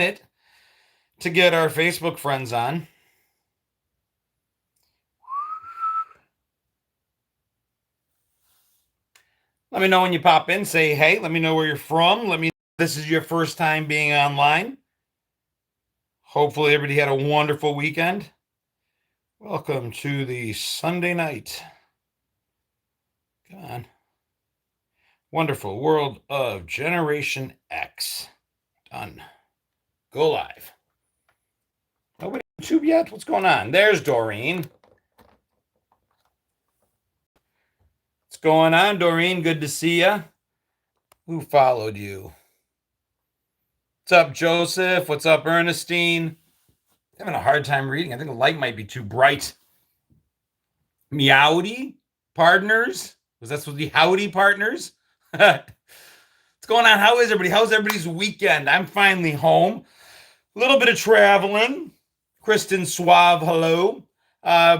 It to get our Facebook friends on. Let me know when you pop in. Say hey. Let me know where you're from. Let me know if this is your first time being online. Hopefully everybody had a wonderful weekend. Welcome to the Sunday night. Come on. Wonderful world of Generation X. Done. Go live. Nobody on YouTube yet? What's going on? There's Doreen. What's going on, Doreen? Good to see you. Who followed you? What's up, Joseph? What's up, Ernestine? I'm having a hard time reading. I think the light might be too bright. Meowdy partners? Was that supposed to be howdy partners? What's going on? How is everybody? How's everybody's weekend? I'm finally home. A little bit of traveling. Kristen Suave, hello.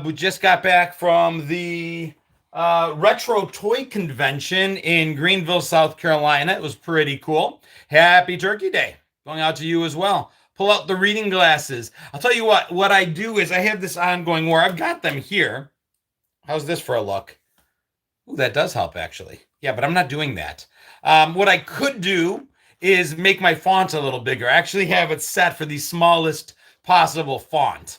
We just got back from the Retro Toy Convention in Greenville, South Carolina. It was pretty cool. Happy Turkey Day. Going out to you as well. Pull out the reading glasses. I'll tell you what I do is I have this ongoing where I've got them here. How's this for a look? Ooh, that does help, actually. Yeah, but I'm not doing that. What I could do is make my font a little bigger. I actually have it set for the smallest possible font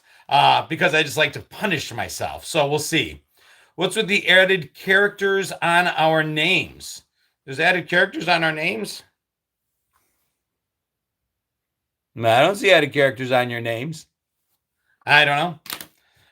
because I just like to punish myself. So we'll see. What's with the added characters on our names? There's added characters on our names? No, I don't see added characters on your names. I don't know.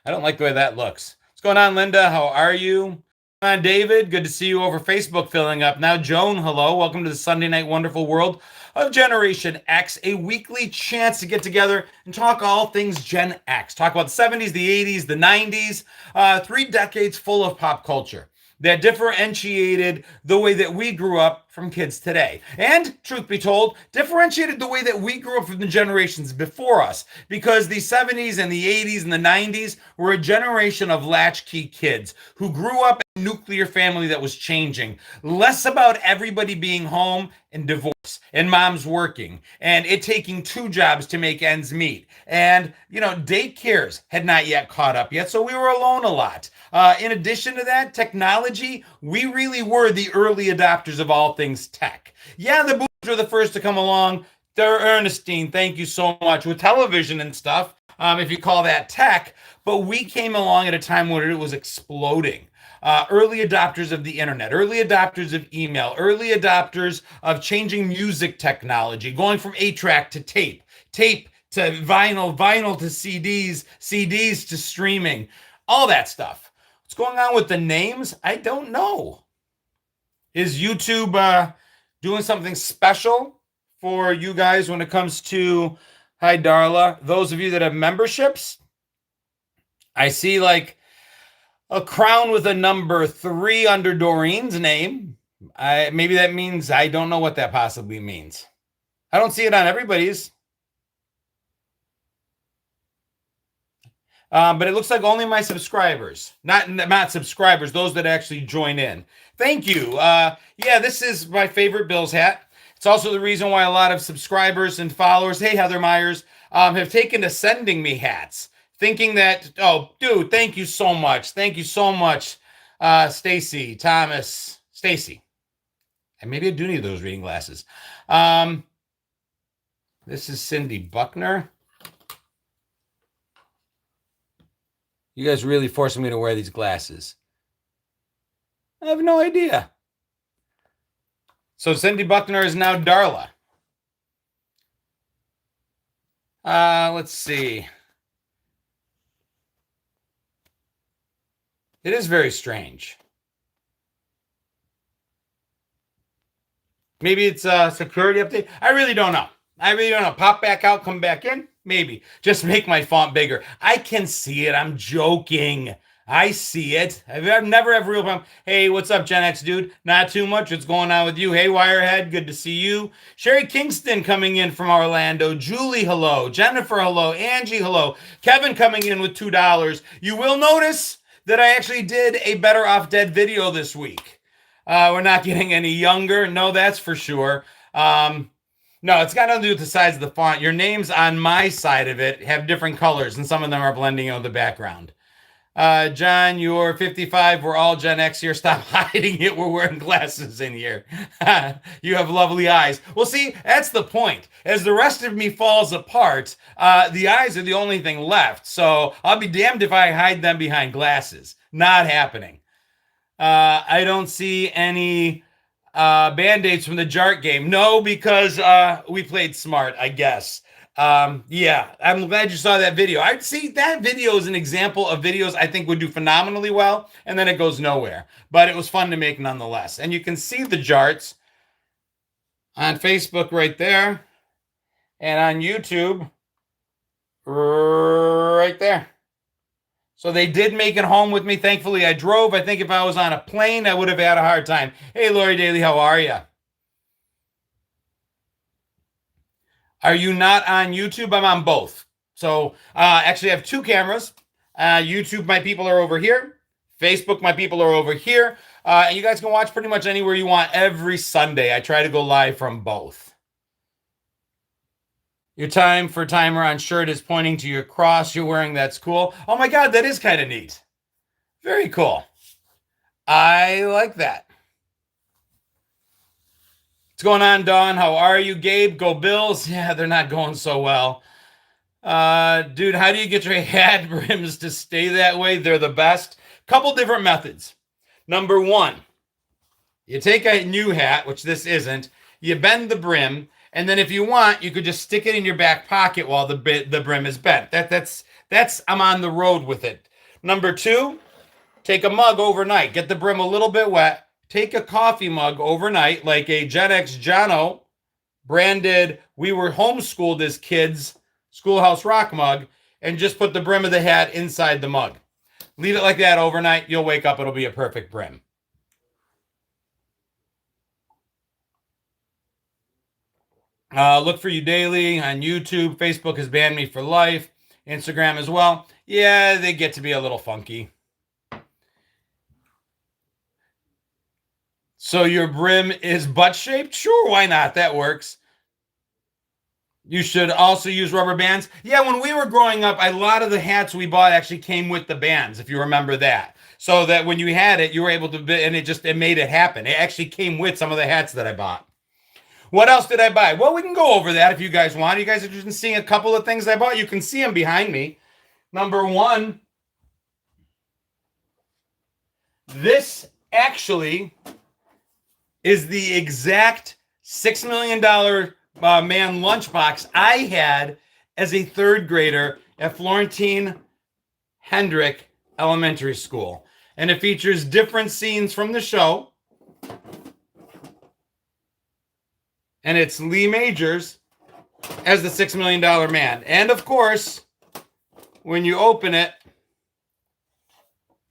I don't like the way that looks. What's going on, Linda? How are you? Come on, David. Good to see you over Facebook filling up. Now, Joan, hello. Welcome to the Sunday Night Wonderful World of Generation X, a weekly chance to get together and talk all things Gen X. Talk about the 70s, the 80s, the 90s, 3 decades full of pop culture that differentiated the way that we grew up from kids today. And, truth be told, differentiated the way that we grew up from the generations before us. Because the 70s and the 80s and the 90s were a generation of latchkey kids who grew up in a nuclear family that was changing. Less about everybody being home and divorce and mom's working and it taking 2 jobs to make ends meet. And, daycares had not yet caught up yet, so we were alone a lot. In addition to that, technology, we really were the early adopters of all things tech. Yeah, the boomers were the first to come along. They're Ernestine, thank you so much, with television and stuff, if you call that tech. But we came along at a time when it was exploding. Early adopters of the internet, early adopters of email, early adopters of changing music technology, going from 8-track to tape, tape to vinyl, vinyl to CDs, CDs to streaming, all that stuff. What's going on with the names? I don't know. Is YouTube doing something special for you guys when it comes to, hi Darla, those of you that have memberships? I see like a crown with a number 3 under Doreen's name. Maybe that means, I don't know what that possibly means. I don't see it on everybody's. But it looks like only my subscribers, not subscribers, those that actually join in. Thank you. Yeah, this is my favorite Bills hat. It's also the reason why a lot of subscribers and followers, hey, Heather Myers, have taken to sending me hats, thinking that, oh, dude, thank you so much. Thank you so much, Stacy, Thomas, Stacy. And maybe I do need those reading glasses. This is Cindy Buckner. You guys really forcing me to wear these glasses. I have no idea. So Cindy Buckner is now Darla. Let's see. It is very strange. Maybe it's a security update. I really don't know. Pop back out, come back in. Maybe. Just make my font bigger. I can see it. I'm joking. I see it. I've never have real problem. Hey, what's up, Gen X dude? Not too much. What's going on with you? Hey, Wirehead. Good to see you. Sherry Kingston coming in from Orlando. Julie, hello. Jennifer, hello. Angie, hello. Kevin coming in with $2. You will notice that I actually did a Better Off Dead video this week. We're not getting any younger. No, that's for sure. No, it's got nothing to do with the size of the font. Your names on my side of it have different colors, and some of them are blending on the background. John, you're 55. We're all Gen X here. Stop hiding it. We're wearing glasses in here. You have lovely eyes. Well, see, that's the point. As the rest of me falls apart, the eyes are the only thing left. So I'll be damned if I hide them behind glasses. Not happening. I don't see any band-aids from the Jart game. No, because we played smart, I guess. Yeah, I'm glad you saw that video. I'd see that video is an example of videos I think would do phenomenally well, and then it goes nowhere. But it was fun to make nonetheless. And you can see the Jarts on Facebook right there, and on YouTube right there. So they did make it home with me. Thankfully, I drove. I think if I was on a plane, I would have had a hard time. Hey, Lori Daly, how are you? Are you not on YouTube? I'm on both. So actually, I have two cameras. YouTube, my people are over here. Facebook, my people are over here. And you guys can watch pretty much anywhere you want every Sunday. I try to go live from both. Your time for timer on shirt is pointing to your cross you're wearing. That's cool. Oh my God, that is kind of neat. Very cool. I like that. What's going on, Dawn? How are you? Gabe, go Bills. Yeah, they're not going so well. Dude, how do you get your hat brims to stay that way? They're the best. Couple different methods. Number one, you take a new hat, which this isn't, you bend the brim, and then if you want, you could just stick it in your back pocket while the brim is bent. That's I'm on the road with it. Number two, take a mug overnight. Get the brim a little bit wet. Take a coffee mug overnight, like a GenX Jono branded, we were homeschooled as kids, Schoolhouse Rock mug, and just put the brim of the hat inside the mug. Leave it like that overnight. You'll wake up. It'll be a perfect brim. Look for you daily on YouTube. Facebook has banned me for life. Instagram as well. Yeah, they get to be a little funky. So your brim is butt-shaped? Sure, why not? That works. You should also use rubber bands. Yeah, when we were growing up, a lot of the hats we bought actually came with the bands, if you remember that. So that when you had it, you were able to, and it made it happen. It actually came with some of the hats that I bought. What else did I buy? Well, we can go over that if you guys want. You guys are interested in seeing a couple of things I bought? You can see them behind me. Number one, this actually is the exact $6 million man lunchbox I had as a third grader at Florentine Hendrick Elementary School. And it features different scenes from the show. And it's Lee Majors as the $6 million man. And of course, when you open it,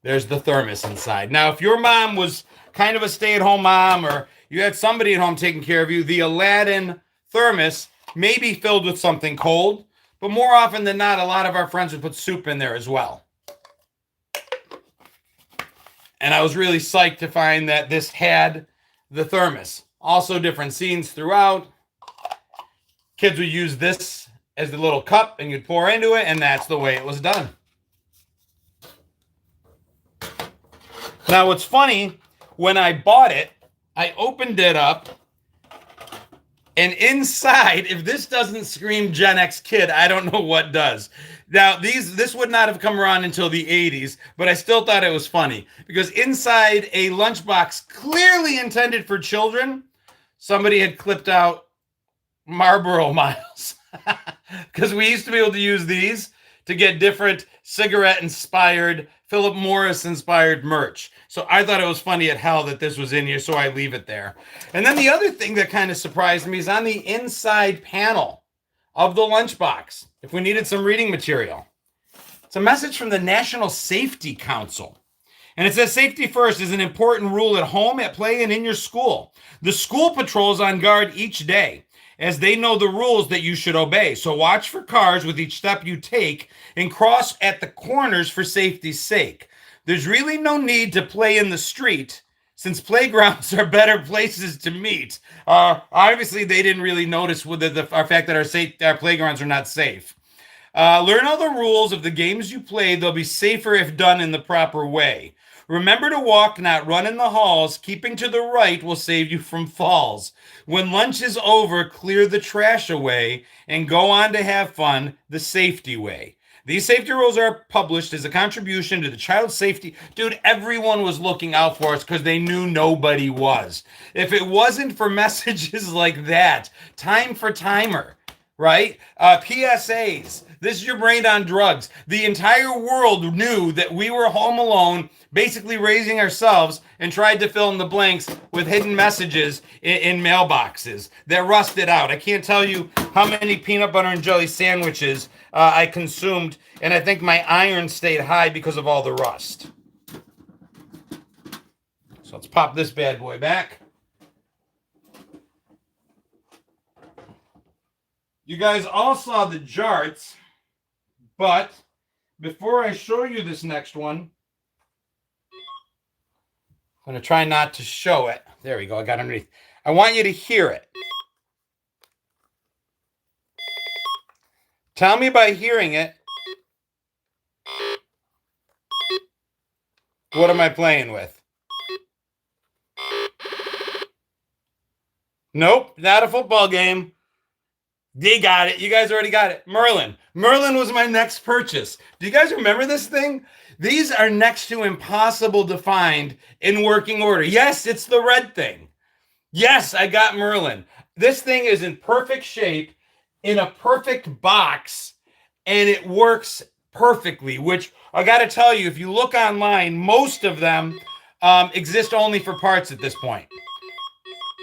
there's the thermos inside. Now, if your mom was kind of a stay-at-home mom, or you had somebody at home taking care of you, the Aladdin thermos may be filled with something cold, but more often than not, a lot of our friends would put soup in there as well. And I was really psyched to find that this had the thermos. Also different scenes throughout. Kids would use this as the little cup, and you'd pour into it, and that's the way it was done. Now, what's funny, when I bought it, I opened it up, and inside, if this doesn't scream Gen X kid, I don't know what does. Now, this would not have come around until the 80s, but I still thought it was funny, because inside a lunchbox clearly intended for children, somebody had clipped out Marlboro Miles. Because we used to be able to use these to get different cigarette-inspired, Philip Morris-inspired merch. So I thought it was funny at hell that this was in here, so I leave it there. And then the other thing that kind of surprised me is on the inside panel of the lunchbox, if we needed some reading material. It's a message from the National Safety Council. And it says, safety first is an important rule at home, at play, and in your school. The school patrol is on guard each day, as they know the rules that you should obey. So watch for cars with each step you take, and cross at the corners for safety's sake. There's really no need to play in the street. since playgrounds are better places to meet. Obviously, they didn't really notice with our fact that our playgrounds are not safe. Learn all the rules of the games you play. They'll be safer if done in the proper way. Remember to walk, not run in the halls. Keeping to the right will save you from falls. When lunch is over, clear the trash away and go on to have fun the safety way. These safety rules are published as a contribution to the child safety. Dude, everyone was looking out for us because they knew nobody was. If it wasn't for messages like that, time for timer, right? PSAs. This is your brain on drugs. The entire world knew that we were home alone, basically raising ourselves, and tried to fill in the blanks with hidden messages in mailboxes that rusted out. I can't tell you how many peanut butter and jelly sandwiches I consumed, and I think my iron stayed high because of all the rust. So let's pop this bad boy back. You guys all saw the charts, but before I show you this next one, I'm going to try not to show it. There we go. I got underneath. I want you to hear it. Tell me by hearing it, what am I playing with? Nope, not a football game. They got it. You guys already got it. Merlin. Merlin was my next purchase. Do you guys remember this thing? These are next to impossible to find in working order. Yes, it's the red thing. Yes, I got Merlin. This thing is in perfect shape, in a perfect box, and it works perfectly, which I got to tell you, if you look online, most of them exist only for parts at this point.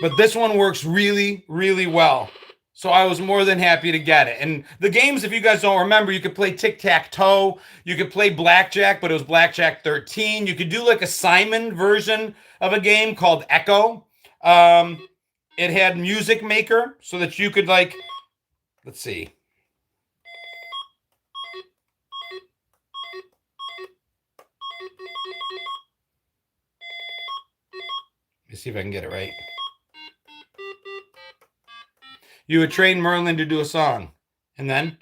But this one works really, really well. So I was more than happy to get it. And the games, if you guys don't remember, you could play tic-tac-toe. You could play blackjack, but it was blackjack 13. You could do like a Simon version of a game called Echo. It had Music Maker so that you could like, let's see. Let me see if I can get it right. You would train Merlin to do a song. And then?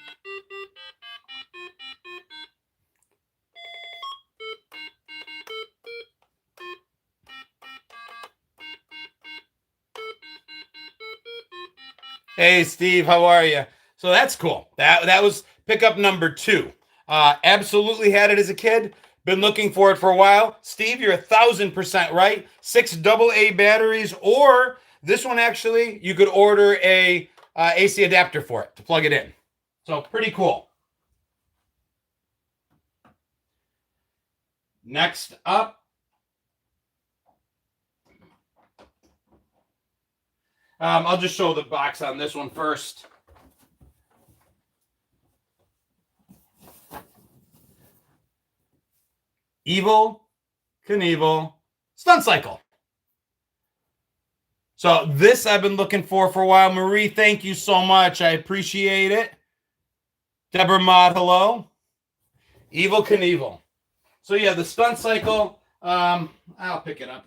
Hey, Steve, how are you? So that's cool. That was pickup number 2. Absolutely had it as a kid. Been looking for it for a while. Steve, you're 1,000% right. 6 AA batteries, or this one actually, you could order a AC adapter for it to plug it in. So pretty cool. Next up, I'll just show the box on this one first. Evel Knievel Stunt Cycle. So this I've been looking for a while. Marie, thank you so much. I appreciate it. Deborah Mott, hello. Evel Knievel. So yeah, the Stunt Cycle, I'll pick it up.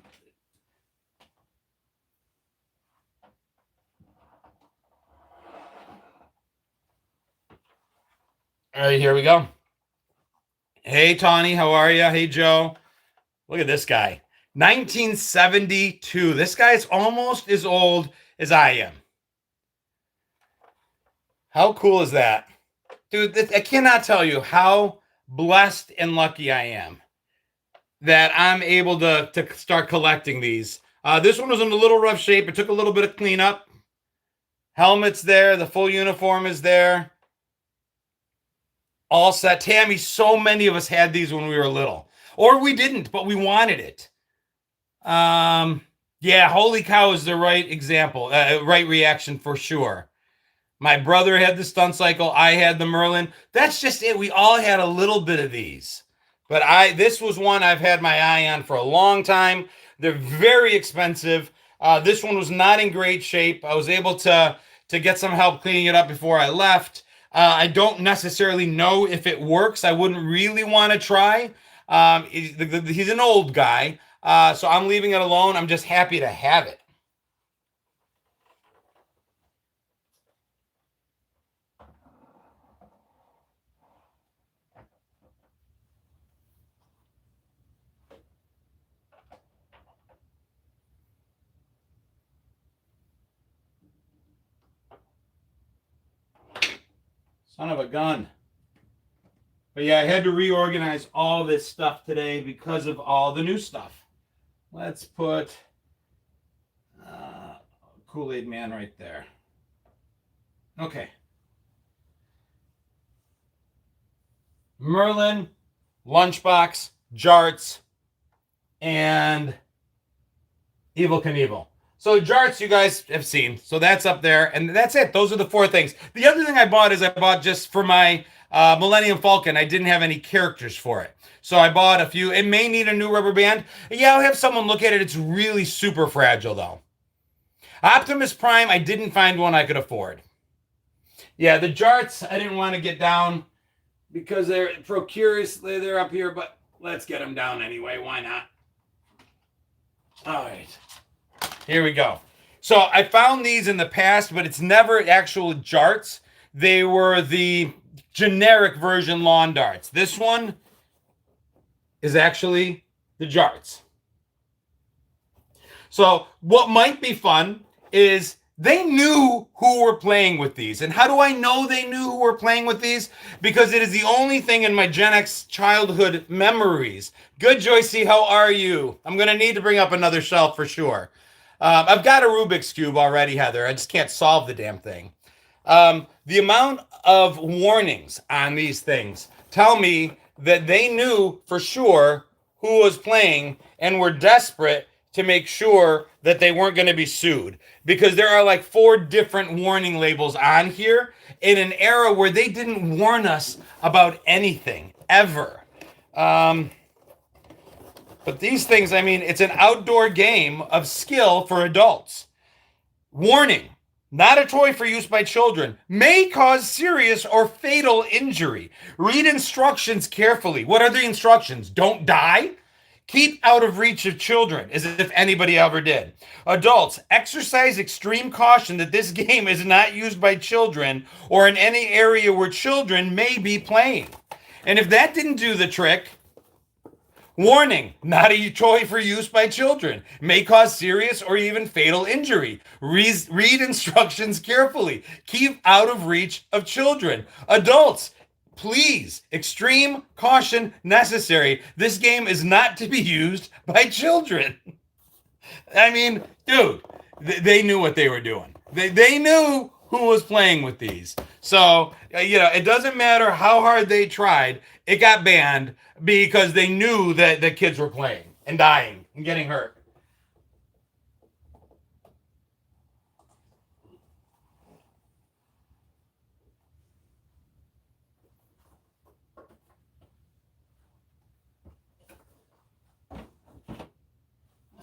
All right, here we go. Hey, Tawny, how are you? Hey, Joe. Look at this guy. 1972. This guy's almost as old as I am. How cool is that? Dude, I cannot tell you how blessed and lucky I am that I'm able to start collecting these. This one was in a little rough shape. It took a little bit of cleanup. Helmet's there. The full uniform is there. All set. Tammy, so many of us had these when we were little. Or we didn't, but we wanted it. Yeah, holy cow is the right example, right reaction for sure. My brother had the Stunt Cycle. I had the Merlin. That's just it. We all had a little bit of these. But this was one I've had my eye on for a long time. They're very expensive. This one was not in great shape. I was able to get some help cleaning it up before I left. I don't necessarily know if it works. I wouldn't really want to try. He's an old guy. So I'm leaving it alone. I'm just happy to have it. Son of a gun. But yeah, I had to reorganize all this stuff today because of all the new stuff. Let's put Kool-Aid Man right there. Okay. Merlin, Lunchbox, Jarts, and Evel Knievel. So Jarts, you guys have seen. So that's up there. And that's it. Those are the four things. The other thing I bought is I bought just for my Millennium Falcon. I didn't have any characters for it. So I bought a few. It may need a new rubber band. Yeah, I'll have someone look at it. It's really super fragile, though. Optimus Prime, I didn't find one I could afford. Yeah, the Jarts, I didn't want to get down because they're precariously, they're up here, but let's get them down anyway. Why not? All right. Here we go. So I found these in the past, but it's never actual Jarts. They were the generic version lawn darts. This one is actually the Jarts. So what might be fun is they knew who were playing with these. And how do I know they knew who were playing with these? Because it is the only thing in my GenX childhood memories. Good, Joycey, how are you? I'm going to need to bring up another shelf for sure. I've got a Rubik's Cube already, Heather. I just can't solve the damn thing. The amount of warnings on these things tell me that they knew for sure who was playing and were desperate to make sure that they weren't going to be sued, because there are like 4 different warning labels on here in an era where they didn't warn us about anything ever. But these things, I mean, it's an outdoor game of skill for adults. Warning, not a toy for use by children. May cause serious or fatal injury. Read instructions carefully. What are the instructions? Don't die? Keep out of reach of children, as if anybody ever did. Adults, exercise extreme caution that this game is not used by children or in any area where children may be playing. And if that didn't do the trick, warning, not a toy for use by children. May cause serious or even fatal injury. Read instructions carefully. Keep out of reach of children. Adults, please, extreme caution necessary. This game is not to be used by children. I mean, dude, they knew what they were doing. They knew who was playing with these. So, it doesn't matter how hard they tried. It got banned because they knew that the kids were playing and dying and getting hurt.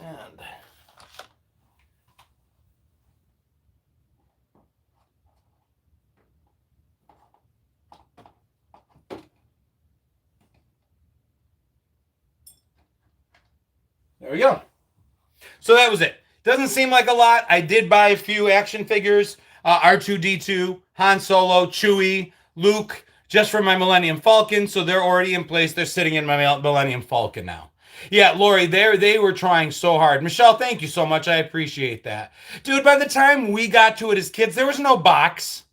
And there we go. So that was it. Doesn't seem like a lot. I did buy a few action figures. R2-D2, Han Solo, Chewie, Luke, just for my Millennium Falcon. So they're already in place. They're sitting in my Millennium Falcon now. Yeah, Lori, they were trying so hard. Michelle, thank you so much. I appreciate that. Dude, by the time we got to it as kids, there was no box.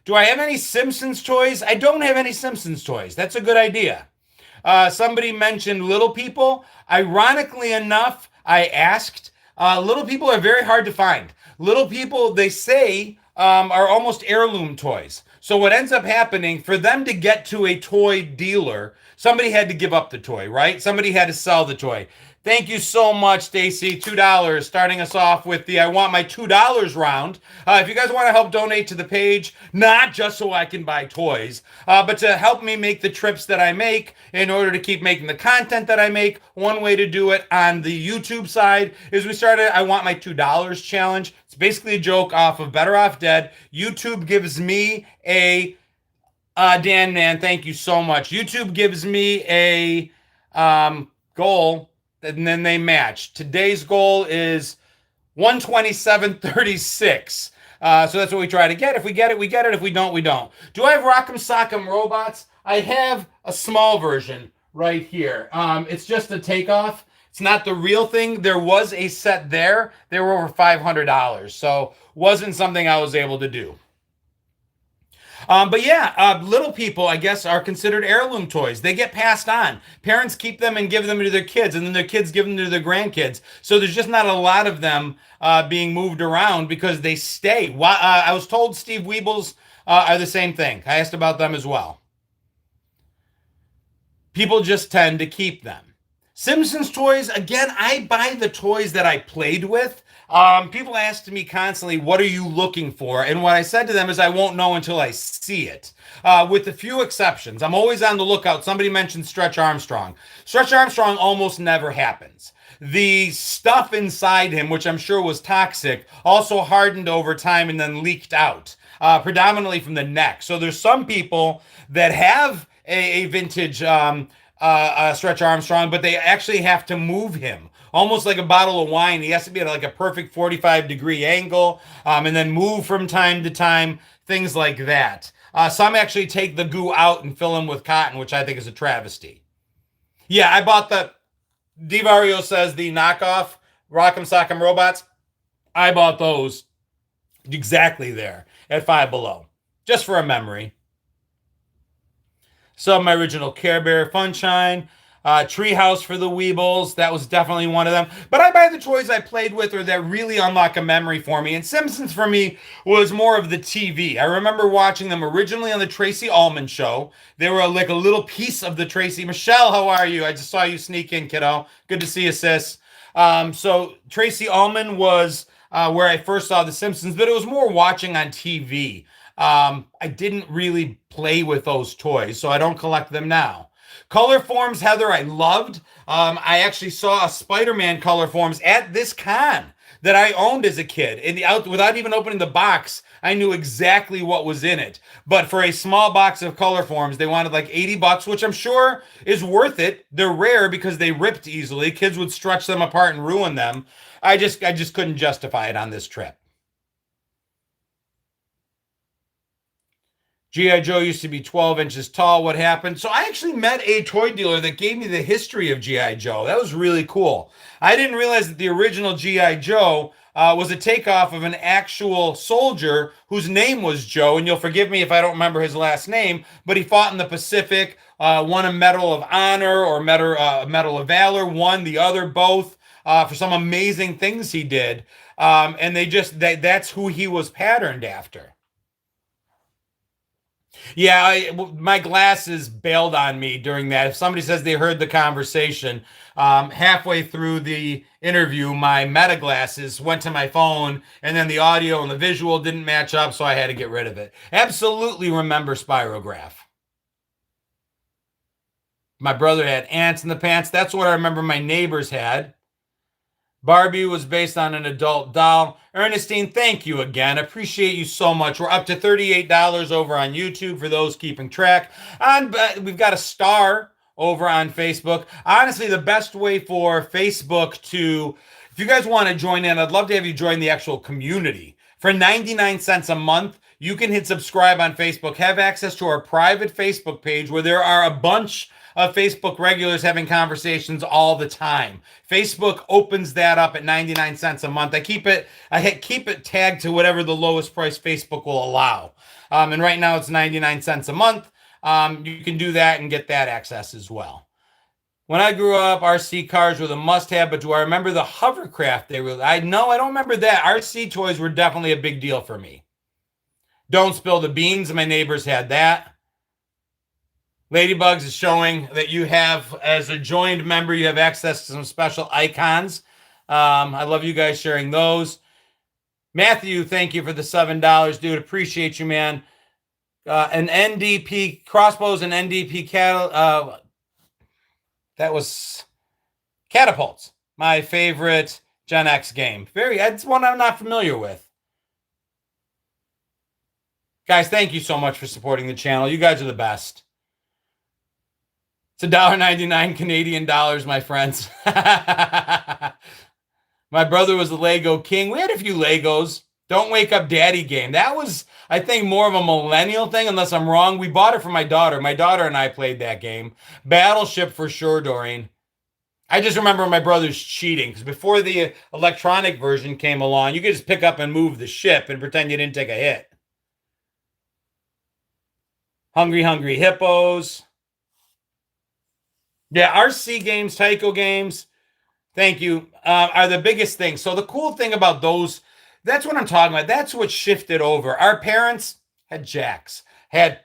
Do I have any Simpsons toys? I don't have any Simpsons toys. That's a good idea. Somebody mentioned Little People. Ironically enough, I asked. Little People are very hard to find. Little People, they say, are almost heirloom toys. So what ends up happening, for them to get to a toy dealer, somebody had to give up the toy, right? Somebody had to sell the toy. Thank you so much, Stacy. $2, starting us off with the I want my $2 round. If you guys want to help donate to the page, not just so I can buy toys, but to help me make the trips that I make in order to keep making the content that I make, one way to do it on the YouTube side is we started I want my $2 challenge. It's basically a joke off of Better Off Dead. YouTube gives me a Dan Man, thank you so much. YouTube gives me a goal and then they match. Today's goal is 127.36. So that's what we try to get. If we get it, we get it. If we don't, we don't. Do I have Rock'em Sock'em robots? I have a small version right here. It's just a takeoff. It's not the real thing. There was a set there. They were over $500. So wasn't something I was able to do. But yeah, little people, I guess, are considered heirloom toys. They get passed on. Parents keep them and give them to their kids, and then their kids give them to their grandkids. So there's just not a lot of them being moved around because they stay. I was told Steve Weebles are the same thing. I asked about them as well. People just tend to keep them. Simpsons toys, again, I buy the toys that I played with. People ask me constantly, what are you looking for? And what I said to them is I won't know until I see it. With a few exceptions. I'm always on the lookout. Somebody mentioned Stretch Armstrong. Stretch Armstrong almost never happens. The stuff inside him, which I'm sure was toxic, also hardened over time and then leaked out, predominantly from the neck. So there's some people that have a vintage Stretch Armstrong, but they actually have to move him. Almost like a bottle of wine. He has to be at like a perfect 45-degree angle and then move from time to time, things like that. Some actually take the goo out and fill them with cotton, which I think is a travesty. Yeah, I bought the, Divario says the knockoff Rock'em Sock'em robots. I bought those exactly there at Five Below, just for a memory. Some of my original Care Bear Funshine. Treehouse for the Weebles. That was definitely one of them. But I buy the toys I played with or that really unlock a memory for me. And Simpsons for me was more of the TV. I remember watching them originally on the Tracy Ullman show. They were like a little piece of the Tracy. Michelle, how are you? I just saw you sneak in, kiddo. Good to see you, sis. So Tracy Ullman was where I first saw the Simpsons, but it was more watching on TV. I didn't really play with those toys, so I don't collect them now. Color Forms, Heather, I loved. I actually saw a Spider-Man Color Forms at this con that I owned as a kid. Without even opening the box, I knew exactly what was in it. But for a small box of Color Forms, they wanted like $80, which I'm sure is worth it. They're rare because they ripped easily. Kids would stretch them apart and ruin them. I just couldn't justify it on this trip. G.I. Joe used to be 12 inches tall. What happened? So I actually met a toy dealer that gave me the history of G.I. Joe. That was really cool. I didn't realize that the original G.I. Joe was a takeoff of an actual soldier whose name was Joe. And you'll forgive me if I don't remember his last name, but he fought in the Pacific, won a Medal of Honor or Medal of Valor, won the other, both, for some amazing things he did. And that's who he was patterned after. Yeah, my glasses bailed on me during that. If somebody says they heard the conversation, halfway through the interview, my Meta glasses went to my phone, and then the audio and the visual didn't match up, so I had to get rid of it. Absolutely remember Spirograph. My brother had ants in the pants. That's what I remember my neighbors had. Barbie was based on an adult doll. Ernestine, thank you again. Appreciate you so much. We're up to $38 over on YouTube for those keeping track. We've got a star over on Facebook. Honestly, the best way for Facebook to, if you guys want to join in, I'd love to have you join the actual community. For 99 cents a month, you can hit subscribe on Facebook, have access to our private Facebook page where there are a bunch of Facebook regulars having conversations all the time. Facebook opens that up at 99 cents a month. I keep it tagged to whatever the lowest price Facebook will allow. And right now it's 99 cents a month. You can do that and get that access as well. When I grew up, RC cars were the must-have, but do I remember the hovercraft? I don't remember that. RC toys were definitely a big deal for me. Don't spill the beans. My neighbors had that. Ladybugs is showing that you have, as a joined member, you have access to some special icons. I love you guys sharing those. Matthew, thank you for the $7, dude. Appreciate you, man. An NDP crossbows and NDP cattle. That was Catapults, my favorite Gen X game. It's one I'm not familiar with. Guys, thank you so much for supporting the channel. You guys are the best. It's $1.99 Canadian dollars, my friends. My brother was a Lego king. We had a few Legos. Don't Wake Up Daddy game. That was, I think, more of a millennial thing, unless I'm wrong. We bought it for my daughter. My daughter and I played that game. Battleship for sure, Doreen. I just remember my brother's cheating because before the electronic version came along, you could just pick up and move the ship and pretend you didn't take a hit. Hungry Hungry Hippos. Yeah, RC games, Tyco games, thank you, are the biggest thing. So the cool thing about those, that's what I'm talking about. That's what shifted over. Our parents had jacks, had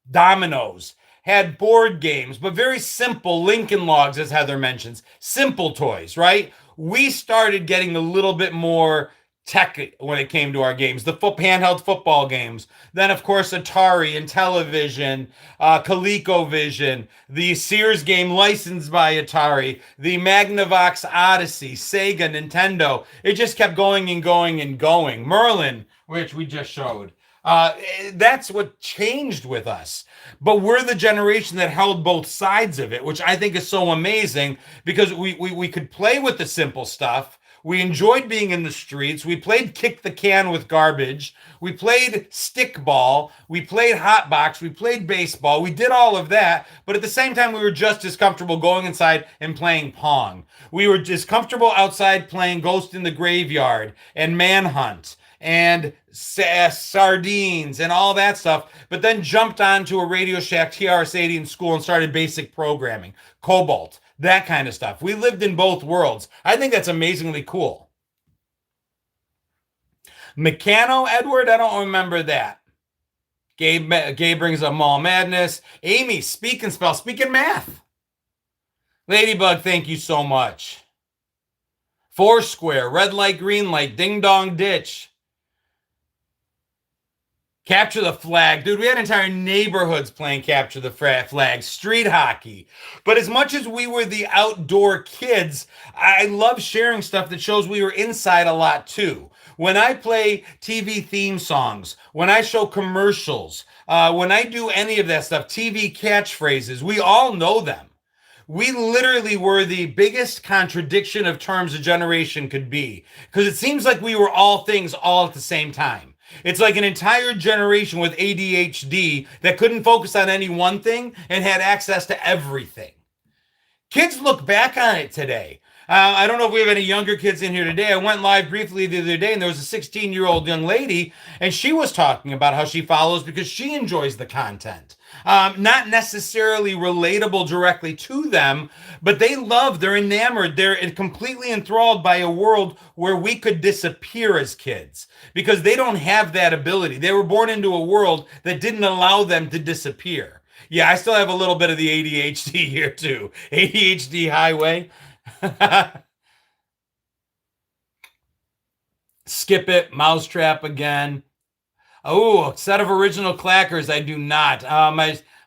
dominoes, had board games, but very simple Lincoln Logs, as Heather mentions, simple toys, right? We started getting a little bit more tech when it came to our games, the handheld football games. Then, of course, Atari and television, ColecoVision, the Sears game licensed by Atari, the Magnavox Odyssey, Sega, Nintendo. It just kept going and going and going. Merlin, which we just showed. That's what changed with us. But we're the generation that held both sides of it, which I think is so amazing because we could play with the simple stuff. We enjoyed being in the streets. We played kick the can with garbage. We played stickball. We played hot box. We played baseball. We did all of that. But at the same time, we were just as comfortable going inside and playing Pong. We were just comfortable outside playing Ghost in the Graveyard and Manhunt and sardines and all that stuff, but then jumped onto a Radio Shack TRS-80 in school and started basic programming, Cobalt, that kind of stuff. We lived in both worlds. I think that's amazingly cool. Meccano, Edward, I don't remember that. Gabe brings up Mall Madness. Amy, speak and spell, speak and math. Ladybug, thank you so much. Foursquare, red light, green light, ding dong ditch. Capture the Flag. Dude, we had entire neighborhoods playing Capture the Flag, street hockey. But as much as we were the outdoor kids, I love sharing stuff that shows we were inside a lot too. When I play TV theme songs, when I show commercials, when I do any of that stuff, TV catchphrases, we all know them. We literally were the biggest contradiction of terms a generation could be because it seems like we were all things all at the same time. It's like an entire generation with ADHD that couldn't focus on any one thing and had access to everything. Kids look back on it today. I don't know if we have any younger kids in here today. I went live briefly the other day and there was a 16-year-old young lady and she was talking about how she follows because she enjoys the content. Not necessarily relatable directly to them, but they love, they're enamored, they're completely enthralled by a world where we could disappear as kids because they don't have that ability. They were born into a world that didn't allow them to disappear. Yeah, I still have a little bit of the ADHD here too. ADHD highway. Skip it, Mousetrap again. Oh, a set of original clackers. I do not.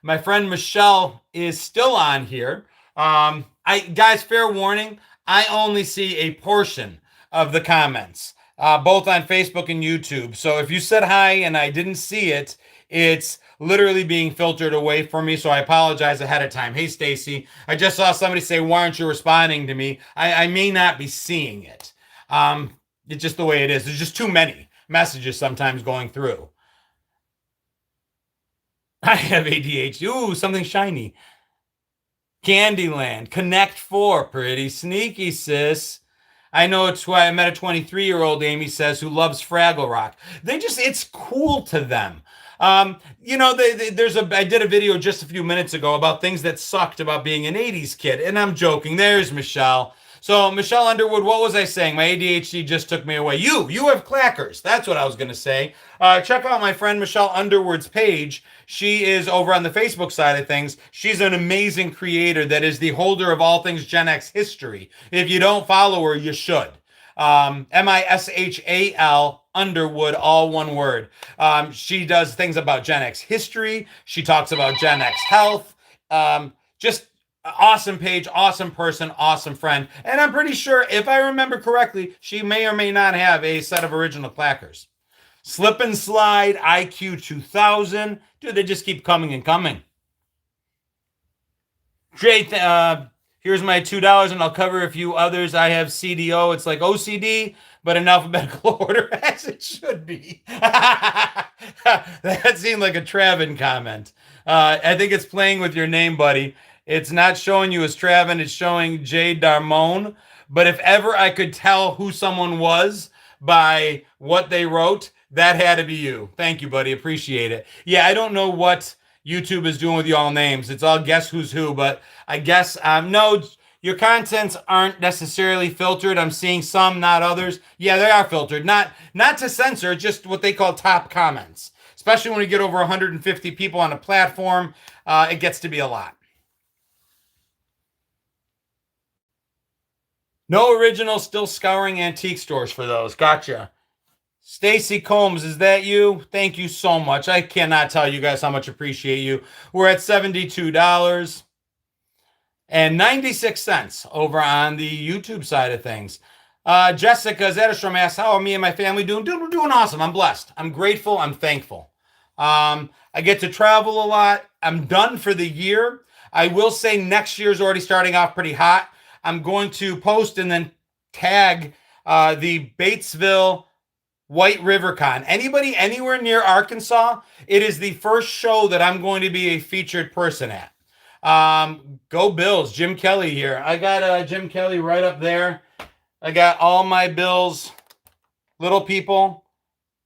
My friend Michelle is still on here. Guys, fair warning. I only see a portion of the comments, both on Facebook and YouTube. So if you said hi and I didn't see it, it's literally being filtered away from me. So I apologize ahead of time. Hey, Stacy, I just saw somebody say, "Why aren't you responding to me?" I may not be seeing it. It's just the way it is. There's just too many messages sometimes going through. I have ADHD. Ooh, something shiny. Candyland. Connect 4. Pretty sneaky, sis. I know it's why I met a 23-year-old, Amy says, who loves Fraggle Rock. It's cool to them. I did a video just a few minutes ago about things that sucked about being an 80s kid. And I'm joking. There's Michelle. So Michelle Underwood, what was I saying? My ADHD just took me away. You have clackers. That's what I was going to say. Check out my friend Michelle Underwood's page. She is over on the Facebook side of things. She's an amazing creator that is the holder of all things Gen X history. If you don't follow her, you should. Mishal Underwood, all one word. She does things about Gen X history. She talks about Gen X health. Just awesome page, awesome person, awesome friend. And I'm pretty sure, if I remember correctly, she may or may not have a set of original clackers. Slip and Slide, IQ 2000. Dude, they just keep coming and coming. Jay, here's my $2 and I'll cover a few others. I have CDO. It's like OCD, but in alphabetical order as it should be. That seemed like a Travin comment. I think it's playing with your name, buddy. It's not showing you as Travin, it's showing Jay Darmon. But if ever I could tell who someone was by what they wrote, that had to be you. Thank you, buddy. Appreciate it. Yeah, I don't know what YouTube is doing with y'all names. It's all guess who's who, but I guess no, your contents aren't necessarily filtered. I'm seeing some, not others. Yeah, they are filtered. Not to censor, just what they call top comments. Especially when we get over 150 people on a platform, it gets to be a lot. No original, still scouring antique stores for those. Gotcha. Stacy Combs, is that you? Thank you so much. I cannot tell you guys how much appreciate you. We're at $72.96 over on the YouTube side of things. Jessica Zetterstrom asks, how are me and my family doing? We're doing awesome. I'm blessed. I'm grateful. I'm thankful. I get to travel a lot. I'm done for the year. I will say next year's already starting off pretty hot. I'm going to post and then tag the Batesville White River Con. Anybody anywhere near Arkansas, it is the first show that I'm going to be a featured person at. Go Bills. Jim Kelly here. I got Jim Kelly right up there. I got all my Bills little people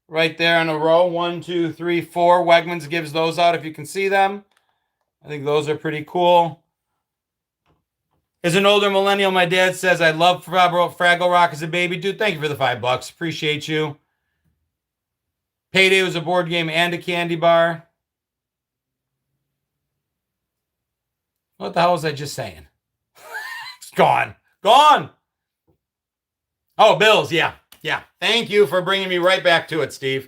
right there in a row. 1, 2, 3, 4. Wegmans gives those out if you can see them. I think those are pretty cool. As an older millennial, my dad says, I love Fraggle Rock as a baby. Dude, thank you for the $5. Appreciate you. Payday was a board game and a candy bar. What the hell was I just saying? It's gone. Gone. Oh, Bills. Yeah. Yeah. Thank you for bringing me right back to it, Steve.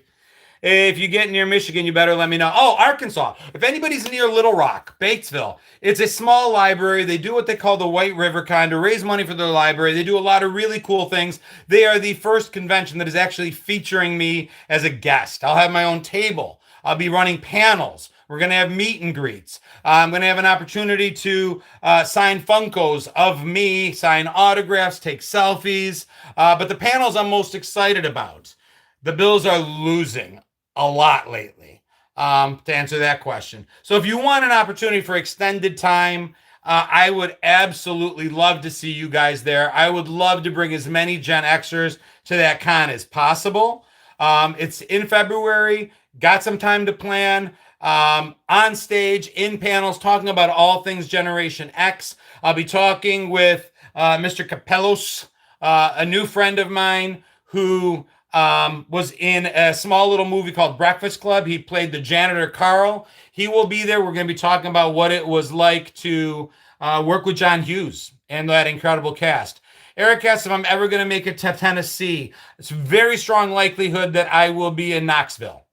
If you get near Michigan, you better let me know. Oh, Arkansas. If anybody's near Little Rock, Batesville, it's a small library. They do what they call the White River Con to raise money for their library. They do a lot of really cool things. They are the first convention that is actually featuring me as a guest. I'll have my own table. I'll be running panels. We're going to have meet and greets. I'm going to have an opportunity to sign Funkos of me, sign autographs, take selfies. But the panels I'm most excited about. The Bills are losing a lot lately, to answer that question. So if you want an opportunity for extended time, I would absolutely love to see you guys there. I would love to bring as many Gen Xers to that con as possible. It's in February. Got some time to plan. On stage, in panels, talking about all things Generation X. I'll be talking with Mr. Capellos, a new friend of mine who was in a small little movie called Breakfast Club. He played the janitor Carl. He will be there. We're going to be talking about what it was like to work with John Hughes and that incredible cast. Eric asks if I'm ever going to make it to Tennessee. It's a very strong likelihood that I will be in Knoxville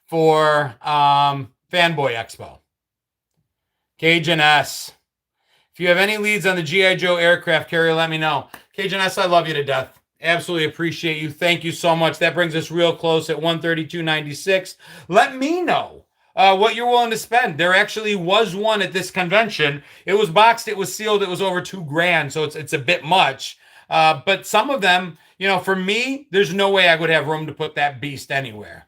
for Fanboy Expo. Cajun S. If you have any leads on the G.I. Joe aircraft carrier, let me know. Cajun S, I love you to death. Absolutely appreciate you. Thank you so much. That brings us real close at $132.96. Let me know what you're willing to spend. There actually was one at this convention. It was boxed, it was sealed, it was over $2,000, so it's a bit much. But some of them, for me, there's no way I would have room to put that beast anywhere.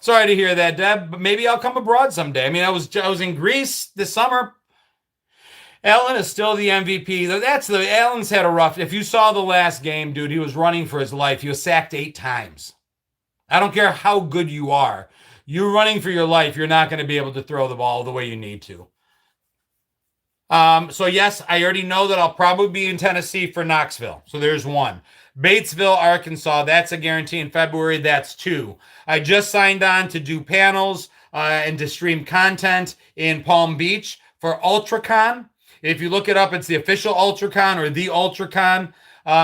Sorry to hear that, Deb, but maybe I'll come abroad someday. I mean, I was in Greece this summer. Allen is still the MVP. Allen's had a rough. If you saw the last game, dude, he was running for his life. He was sacked 8 times. I don't care how good you are. You're running for your life. You're not going to be able to throw the ball the way you need to. So yes, I already know that I'll probably be in Tennessee for Knoxville. So there's one. Batesville, Arkansas. That's a guarantee in February. That's 2. I just signed on to do panels and to stream content in Palm Beach for UltraCon. If you look it up, it's the official UltraCon or the UltraCon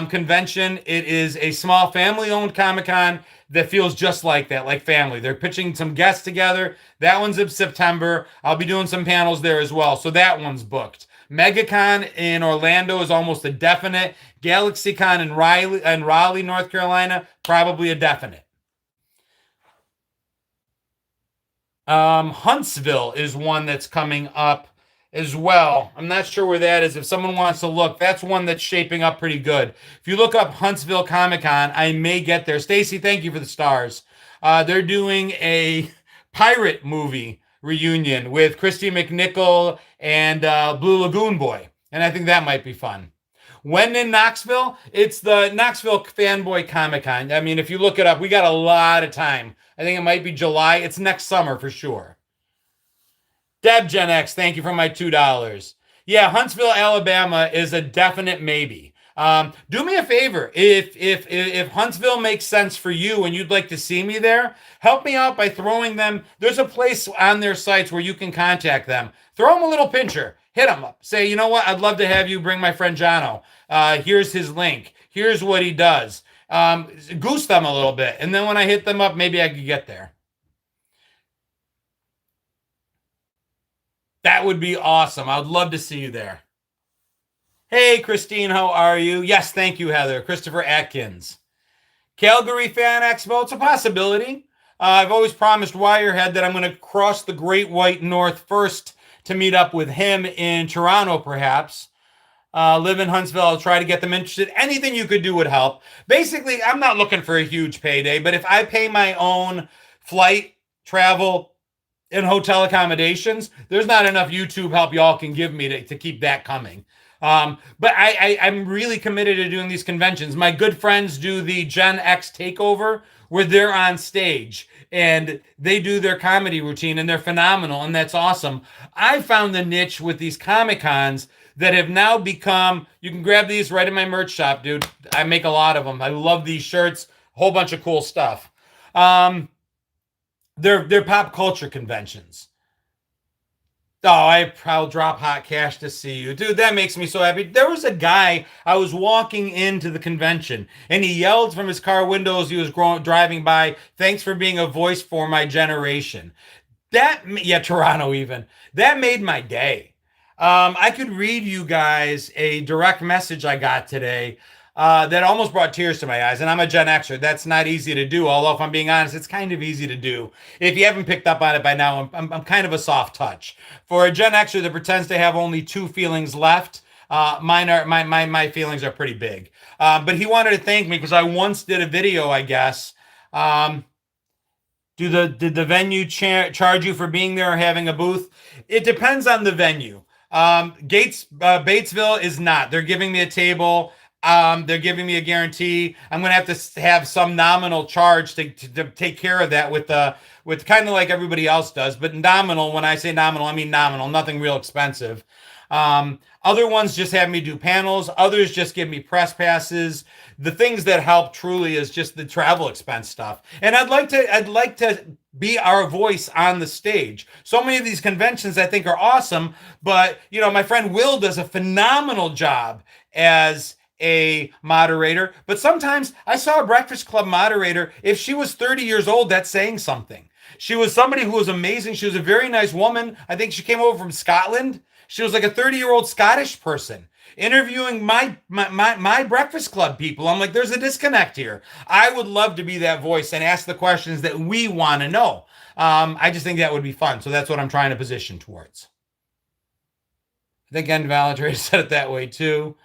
convention. It is a small family-owned Comic-Con that feels just like that, like family. They're pitching some guests together. That one's in September. I'll be doing some panels there as well. So that one's booked. MegaCon in Orlando is almost a definite. GalaxyCon in Raleigh, North Carolina, probably a definite. Huntsville is one that's coming up as well. I'm not sure where that is. If someone wants to look, that's one that's shaping up pretty good. If you look up Huntsville Comic Con, I may get there. Stacy, thank you for the stars. They're doing a pirate movie reunion with Christy McNichol and Blue Lagoon Boy, and I think that might be fun. When in Knoxville, it's the Knoxville Fanboy Comic Con. I mean, if you look it up, we got a lot of time. I think it might be July. It's next summer for sure. Deb GenX, thank you for my $2. Yeah, Huntsville, Alabama is a definite maybe. Do me a favor. If Huntsville makes sense for you and you'd like to see me there, help me out by throwing them. There's a place on their sites where you can contact them. Throw them a little pincher. Hit them up. Say, you know what? I'd love to have you bring my friend Jono. Here's his link. Here's what he does. Goose them a little bit. And then when I hit them up, maybe I could get there. That would be awesome. I would love to see you there. Hey, Christine, how are you? Yes, thank you, Heather. Christopher Atkins. Calgary Fan Expo, it's a possibility. I've always promised Wirehead that I'm going to cross the Great White North first to meet up with him in Toronto, perhaps. Live in Huntsville. I'll try to get them interested. Anything you could do would help. Basically, I'm not looking for a huge payday, but if I pay my own flight, travel, and hotel accommodations, there's not enough YouTube help y'all can give me to keep that coming. But I'm really committed to doing these conventions. My good friends do the GenX takeover where they're on stage and they do their comedy routine and they're phenomenal and that's awesome. I found the niche with these Comic Cons that have now become, you can grab these right in my merch shop, dude. I make a lot of them. I love these shirts, a whole bunch of cool stuff. They're pop culture conventions. Oh, I'll drop hot cash to see you. Dude, that makes me so happy. There was a guy, I was walking into the convention, and he yelled from his car windows he was driving by, thanks for being a voice for my generation. Toronto even. That made my day. I could read you guys a direct message I got today that almost brought tears to my eyes. And I'm a Gen Xer. That's not easy to do. Although, if I'm being honest, it's kind of easy to do. If you haven't picked up on it by now, I'm kind of a soft touch. For a Gen Xer that pretends to have only two feelings left, my feelings are pretty big. But he wanted to thank me because I once did a video, I guess. Did the venue charge you for being there or having a booth? It depends on the venue. Batesville is not. They're giving me a table. They're giving me a guarantee. I'm going to have to have some nominal charge to take care of that with kind of like everybody else does. But nominal, when I say nominal, I mean nominal, nothing real expensive. Other ones just have me do panels. Others just give me press passes. The things that help truly is just the travel expense stuff. And I'd like to be our voice on the stage. So many of these conventions I think are awesome, but my friend Will does a phenomenal job as a moderator. But sometimes I saw a Breakfast Club moderator. If she was 30 years old, that's saying something. She was somebody who was amazing. She was a very nice woman. I think she came over from Scotland. She was like a 30-year-old Scottish person interviewing my Breakfast Club people. I'm like, there's a disconnect here. I would love to be that voice and ask the questions that we want to know. I just think that would be fun. So that's what I'm trying to position towards. I think N. Valentry said it that way too.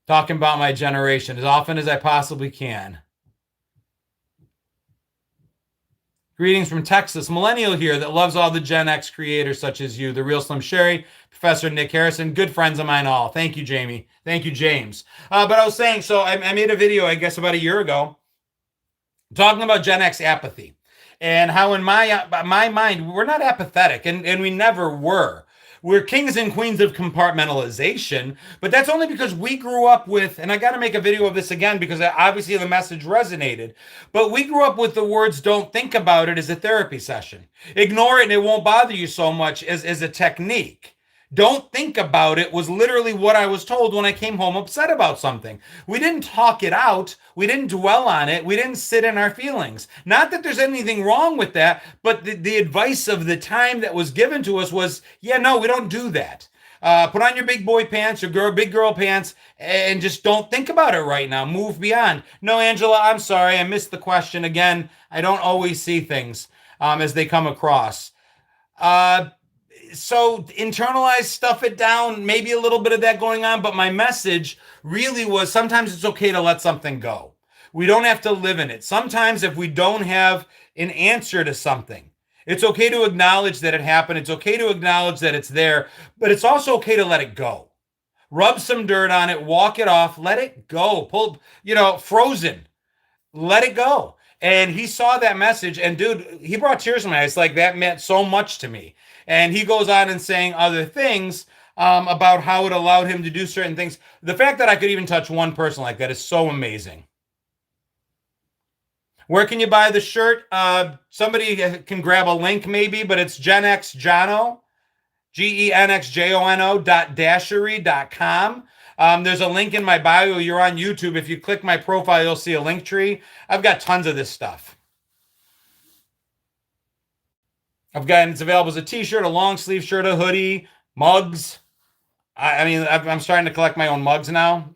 Talking about my generation as often as I possibly can. Greetings from Texas. Millennial here that loves all the Gen X creators such as you, the Real Slim Sherry, Professor Nick Harrison, good friends of mine all. Thank you, Jamie. Thank you, James. But I was saying, so I made a video, I guess about a year ago, talking about Gen X apathy and how in my mind, we're not apathetic and we never were. We're kings and queens of compartmentalization, but that's only because we grew up with, and I got to make a video of this again because obviously the message resonated, but we grew up with the words, don't think about it as a therapy session. Ignore it and it won't bother you so much as a technique. Don't think about it was literally what I was told when I came home upset about something. We didn't talk it out. We didn't dwell on it. We didn't sit in our feelings. Not that there's anything wrong with that, but the advice of the time that was given to us was, yeah, no, we don't do that. Put on your big boy pants, your big girl pants, and just don't think about it right now. Move beyond. No, Angela, I'm sorry. I missed the question again. I don't always see things. as they come across. Uh, so internalize, stuff it down, maybe a little bit of that going on. But my message really was sometimes it's okay to let something go. We don't have to live in it. Sometimes if we don't have an answer to something, it's okay to acknowledge that it happened. It's okay to acknowledge that it's there, but it's also okay to let it go. Rub some dirt on it, walk it off, let it go. Pull, Frozen, let it go. And he saw that message, and dude, he brought tears to my eyes. Like, that meant so much to me. And he goes on and saying other things about how it allowed him to do certain things. The fact that I could even touch one person like that is so amazing. Where can you buy the shirt? Somebody can grab a link maybe, but it's GenX Jono, GenXJono.dashery.com. There's a link in my bio. You're on YouTube. If you click my profile, you'll see a link tree. I've got tons of this stuff. It's available as a t-shirt, a long sleeve shirt, a hoodie, mugs. I'm starting to collect my own mugs now.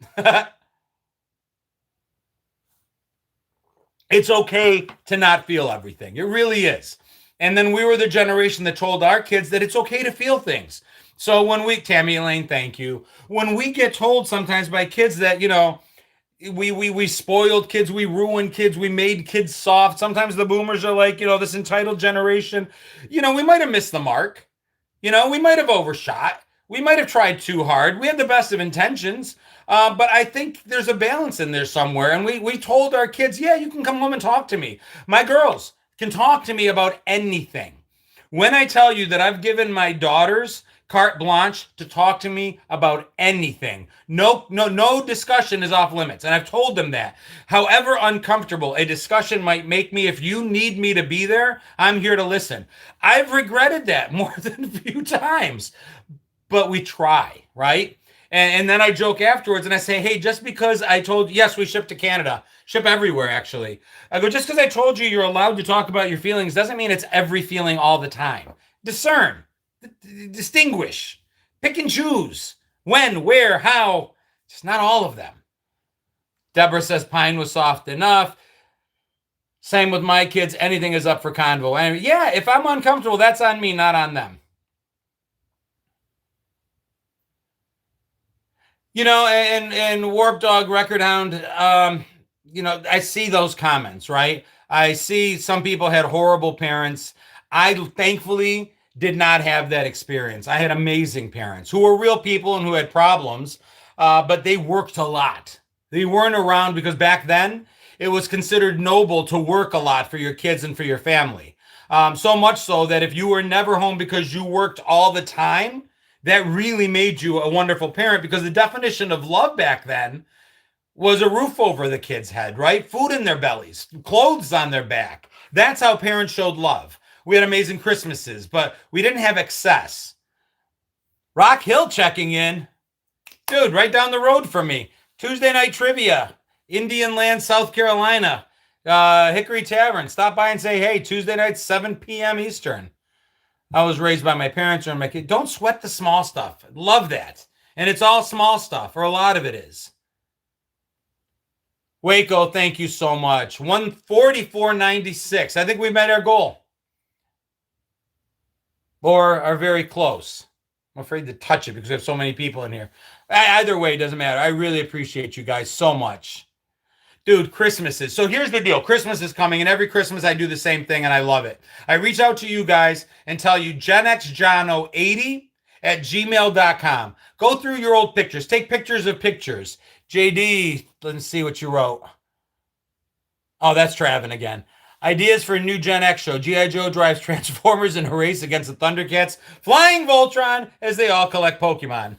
It's okay to not feel everything. It really is. And then we were the generation that told our kids that it's okay to feel things. So when Tammy Elaine, thank you. When we get told sometimes by kids that, we spoiled kids, we ruined kids, we made kids soft. Sometimes the boomers are like, this entitled generation. We might have missed the mark. We might have overshot. We might have tried too hard. We had the best of intentions. But I think there's a balance in there somewhere. And we told our kids, yeah, you can come home and talk to me. My girls can talk to me about anything. When I tell you that I've given my daughters carte blanche to talk to me about anything, no discussion is off limits. And I've told them that. However uncomfortable a discussion might make me, if you need me to be there, I'm here to listen. I've regretted that more than a few times, but we try, right? And then I joke afterwards and I say, hey, just because I told you, yes, we ship to Canada, ship everywhere, actually. I go, just because I told you you're allowed to talk about your feelings doesn't mean it's every feeling all the time. Discern, distinguish, pick and choose. When, where, how, just not all of them. Deborah says Pine was soft enough. Same with my kids. Anything is up for convo. And yeah, if I'm uncomfortable, that's on me, not on them. And Warp Dog Record Hound, I see those comments, right? I see some people had horrible parents. I thankfully did not have that experience. I had amazing parents who were real people and who had problems, but they worked a lot. They weren't around because back then it was considered noble to work a lot for your kids and for your family. So much so that if you were never home because you worked all the time, that really made you a wonderful parent, because the definition of love back then was a roof over the kid's head, right? Food in their bellies, clothes on their back. That's how parents showed love. We had amazing Christmases, but we didn't have excess. Rock Hill checking in. Dude, right down the road from me. Tuesday night trivia, Indian Land, South Carolina. Hickory Tavern. Stop by and say, hey, Tuesday night, 7 p.m. Eastern. I was raised by my parents and my kids. Don't sweat the small stuff. Love that. And it's all small stuff, or a lot of it is. Waco, thank you so much. 144.96. I think we met our goal. Or are very close. I'm afraid to touch it because we have so many people in here. Either way, it doesn't matter. I really appreciate you guys so much. Dude, Christmases. So here's the deal. Christmas is coming, and every Christmas I do the same thing, and I love it. I reach out to you guys and tell you GenXJono80@gmail.com. Go through your old pictures. Take pictures of pictures. JD, let's see what you wrote. Oh, that's Travin again. Ideas for a new Gen X show. G.I. Joe drives Transformers in a race against the Thundercats. Flying Voltron as they all collect Pokemon.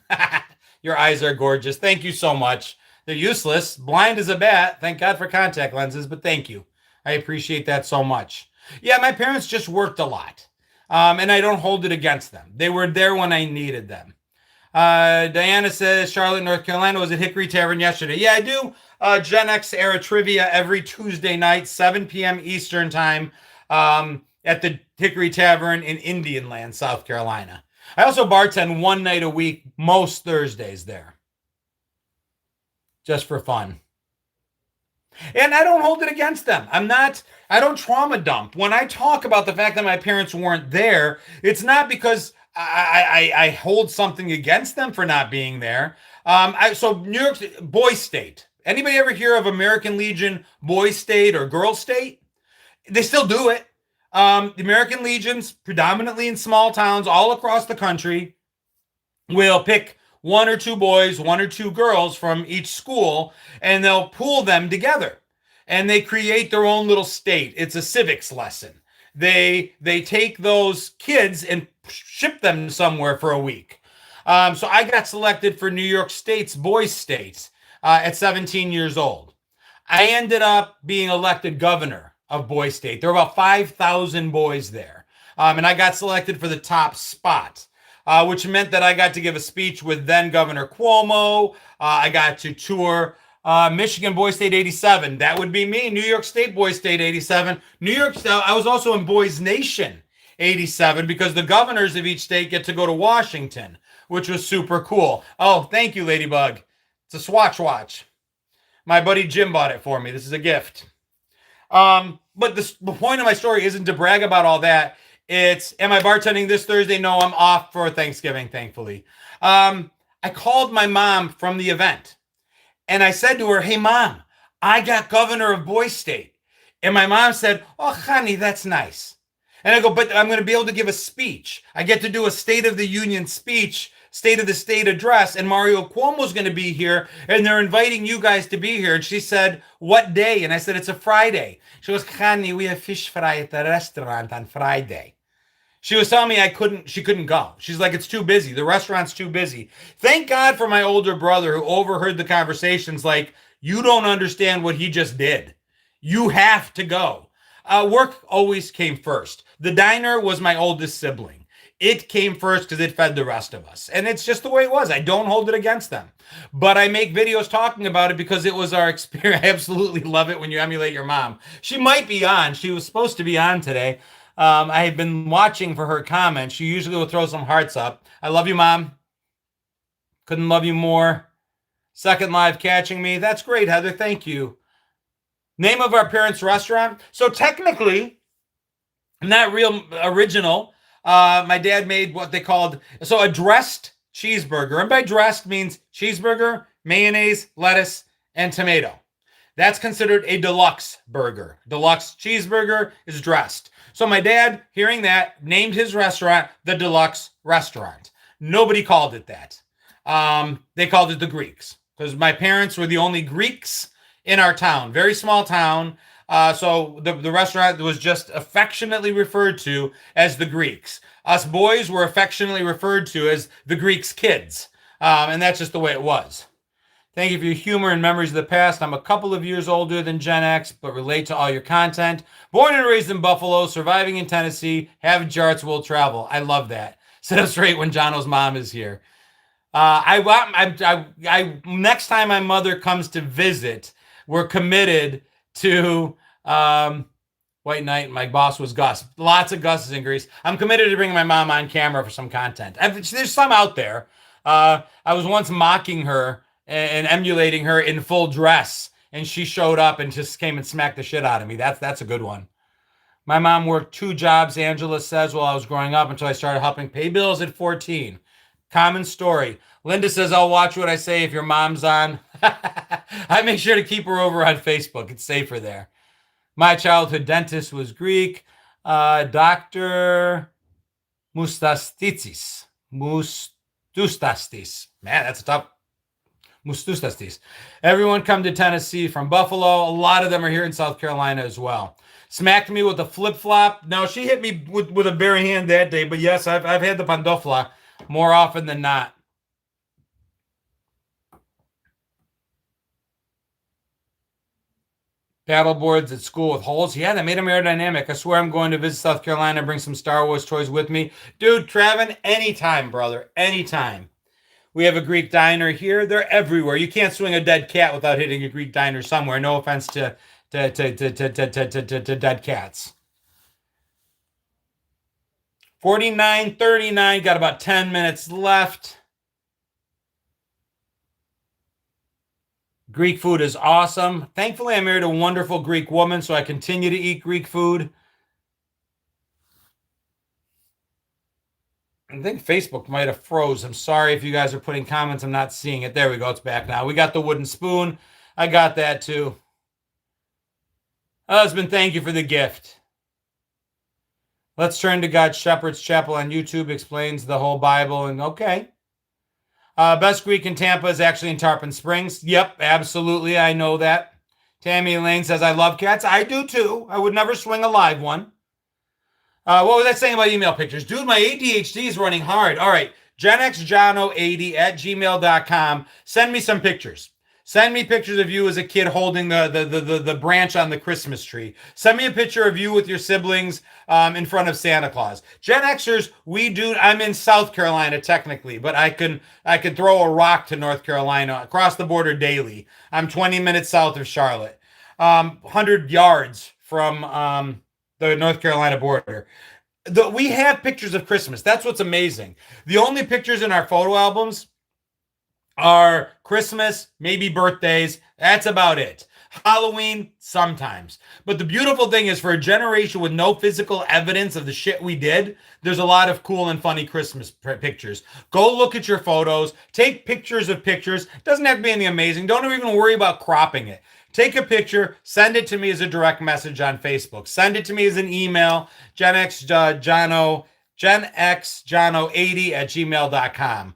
Your eyes are gorgeous. Thank you so much. They're useless, blind as a bat. Thank God for contact lenses, but thank you. I appreciate that so much. Yeah, my parents just worked a lot, and I don't hold it against them. They were there when I needed them. Diana says, Charlotte, North Carolina, was at Hickory Tavern yesterday. Yeah, I do Gen X era trivia every Tuesday night, 7 p.m. Eastern time, at the Hickory Tavern in Indian Land, South Carolina. I also bartend one night a week, most Thursdays there. Just for fun. And I don't hold it against them. I don't trauma dump. When I talk about the fact that my parents weren't there, it's not because I hold something against them for not being there. So New York Boy State. Anybody ever hear of American Legion Boy State or Girl State? They still do it. The American Legions, predominantly in small towns all across the country, will pick one or two boys, one or two girls from each school, and they'll pool them together. And they create their own little state. It's a civics lesson. They take those kids and ship them somewhere for a week. So I got selected for New York State's Boys State at 17 years old. I ended up being elected governor of Boys State. There were about 5,000 boys there. And I got selected for the top spot. Which meant that I got to give a speech with then Governor Cuomo. I got to tour Michigan Boys State 87. That would be me. New York State Boys State 87. New York. I was also in Boys Nation 87 because the governors of each state get to go to Washington, which was super cool. Oh, thank you, Ladybug. It's a Swatch watch. My buddy Jim bought it for me. This is a gift. But the point of my story isn't to brag about all that. It's, am I bartending this Thursday? No, I'm off for Thanksgiving, thankfully. I called my mom from the event and I said to her, hey, Mom, I got governor of Boys State. And my mom said, oh, honey, that's nice. And I go, but I'm going to be able to give a speech. I get to do a State of the Union speech, State of the State address, and Mario Cuomo's going to be here, and they're inviting you guys to be here. And she said, what day? And I said, it's a Friday. She goes, honey, we have fish fry at the restaurant on Friday. She was telling me she couldn't go. She's like, it's too busy. The restaurant's too busy. Thank God for my older brother who overheard the conversations like, you don't understand what he just did. You have to go. Work always came first. The diner was my oldest sibling. It came first because it fed the rest of us. And it's just the way it was. I don't hold it against them. But I make videos talking about it because it was our experience. I absolutely love it when you emulate your mom. She might be on. She was supposed to be on today. I have been watching for her comments. She usually will throw some hearts up. I love you, Mom. Couldn't love you more. Second live catching me. That's great, Heather. Thank you. Name of our parents' restaurant. So technically, not real original. My dad made what they called, a dressed cheeseburger. And by dressed means cheeseburger, mayonnaise, lettuce, and tomato. That's considered a deluxe burger. Deluxe cheeseburger is dressed. So my dad, hearing that, named his restaurant the Deluxe Restaurant. Nobody called it that. They called it the Greeks because my parents were the only Greeks in our town. Very small town. So the restaurant was just affectionately referred to as the Greeks. Us boys were affectionately referred to as the Greeks' kids. And that's just the way it was. Thank you for your humor and memories of the past. I'm a couple of years older than Gen X, but relate to all your content. Born and raised in Buffalo, surviving in Tennessee, have charts, will travel. I love that. Set up straight when Jono's mom is here. Next time my mother comes to visit, we're committed to White Knight. My boss was Gus. Lots of Gus's in Greece. I'm committed to bringing my mom on camera for some content. There's some out there. I was once mocking her and emulating her in full dress, and she showed up and just came and smacked the shit out of me. That's a good one. My mom worked 2 jobs, Angela says, while I was growing up until I started helping pay bills at 14. Common story. Linda says, I'll watch what I say if your mom's on. I make sure to keep her over on Facebook. It's safer there. My childhood dentist was Greek. Dr. Mustastis. Mustustastis. Man, that's a tough. Mustustastis. Everyone come to Tennessee from Buffalo. A lot of them are here in South Carolina as well. Smacked me with a flip-flop. No, she hit me with a bare hand that day. But yes, I've had the pandofla more often than not. Paddle boards at school with holes. Yeah, that made them aerodynamic. I swear I'm going to visit South Carolina and bring some Star Wars toys with me. Dude, Travin, anytime, brother. Anytime. We have a Greek diner here. They're everywhere. You can't swing a dead cat without hitting a Greek diner somewhere. No offense to dead cats. 49:39. Got about 10 minutes left. Greek food is awesome. Thankfully, I married a wonderful Greek woman, so I continue to eat Greek food. I think Facebook might have froze. I'm sorry if you guys are putting comments. I'm not seeing it. There we go. It's back now. We got the wooden spoon. I got that too. Husband, thank you for the gift. Let's turn to God's Shepherd's Chapel on YouTube. Explains the whole Bible. And okay. Best Greek in Tampa is actually in Tarpon Springs. Yep, absolutely. I know that. Tammy Lane says, I love cats. I do too. I would never swing a live one. What was I saying about email pictures? Dude, my ADHD is running hard. All right. GenXJono80@gmail.com. Send me some pictures. Send me pictures of you as a kid holding the branch on the Christmas tree. Send me a picture of you with your siblings in front of Santa Claus. Gen Xers, I'm in South Carolina technically, but I could throw a rock to North Carolina across the border daily. I'm 20 minutes south of Charlotte, 100 yards from the North Carolina border. We have pictures of Christmas. That's what's amazing. The only pictures in our photo albums are Christmas, maybe birthdays. That's about it. Halloween, sometimes. But the beautiful thing is, for a generation with no physical evidence of the shit we did, there's a lot of cool and funny Christmas pictures. Go look at your photos. Take pictures of pictures. Doesn't have to be anything amazing. Don't even worry about cropping it. Take a picture, send it to me as a direct message on Facebook. Send it to me as an email, GenXJono80@gmail.com.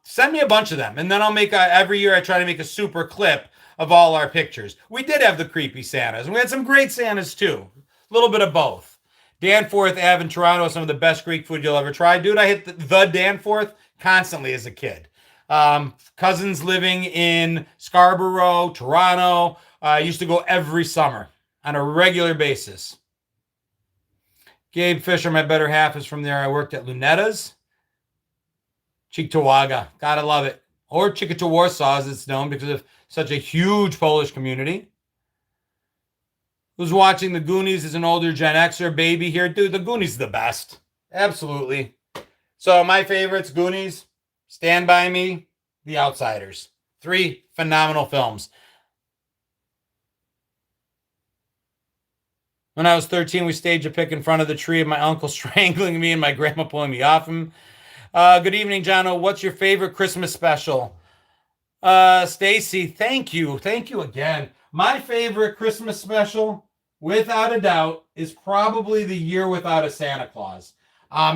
Send me a bunch of them, and then I'll make every year I try to make a super clip of all our pictures. We did have the creepy Santas, and we had some great Santas too. A little bit of both. Danforth Ave in Toronto, some of the best Greek food you'll ever try. Dude, I hit the Danforth constantly as a kid. Cousins living in Scarborough, Toronto. I used to go every summer on a regular basis. Gabe Fisher, my better half, is from there. I worked at Lunetta's. Cheektowaga, gotta love it. Or Chickasaw, as it's known, because of such a huge Polish community. Who's watching the Goonies is an older Gen Xer baby here. Dude, the Goonies is the best. Absolutely. So my favorites, Goonies, Stand By Me, The Outsiders. 3 phenomenal films. When I was 13, we staged a pic in front of the tree of my uncle strangling me and my grandma pulling me off him. Good evening, Jono. What's your favorite Christmas special? Stacy, thank you. Thank you again. My favorite Christmas special, without a doubt, is probably The Year Without a Santa Claus.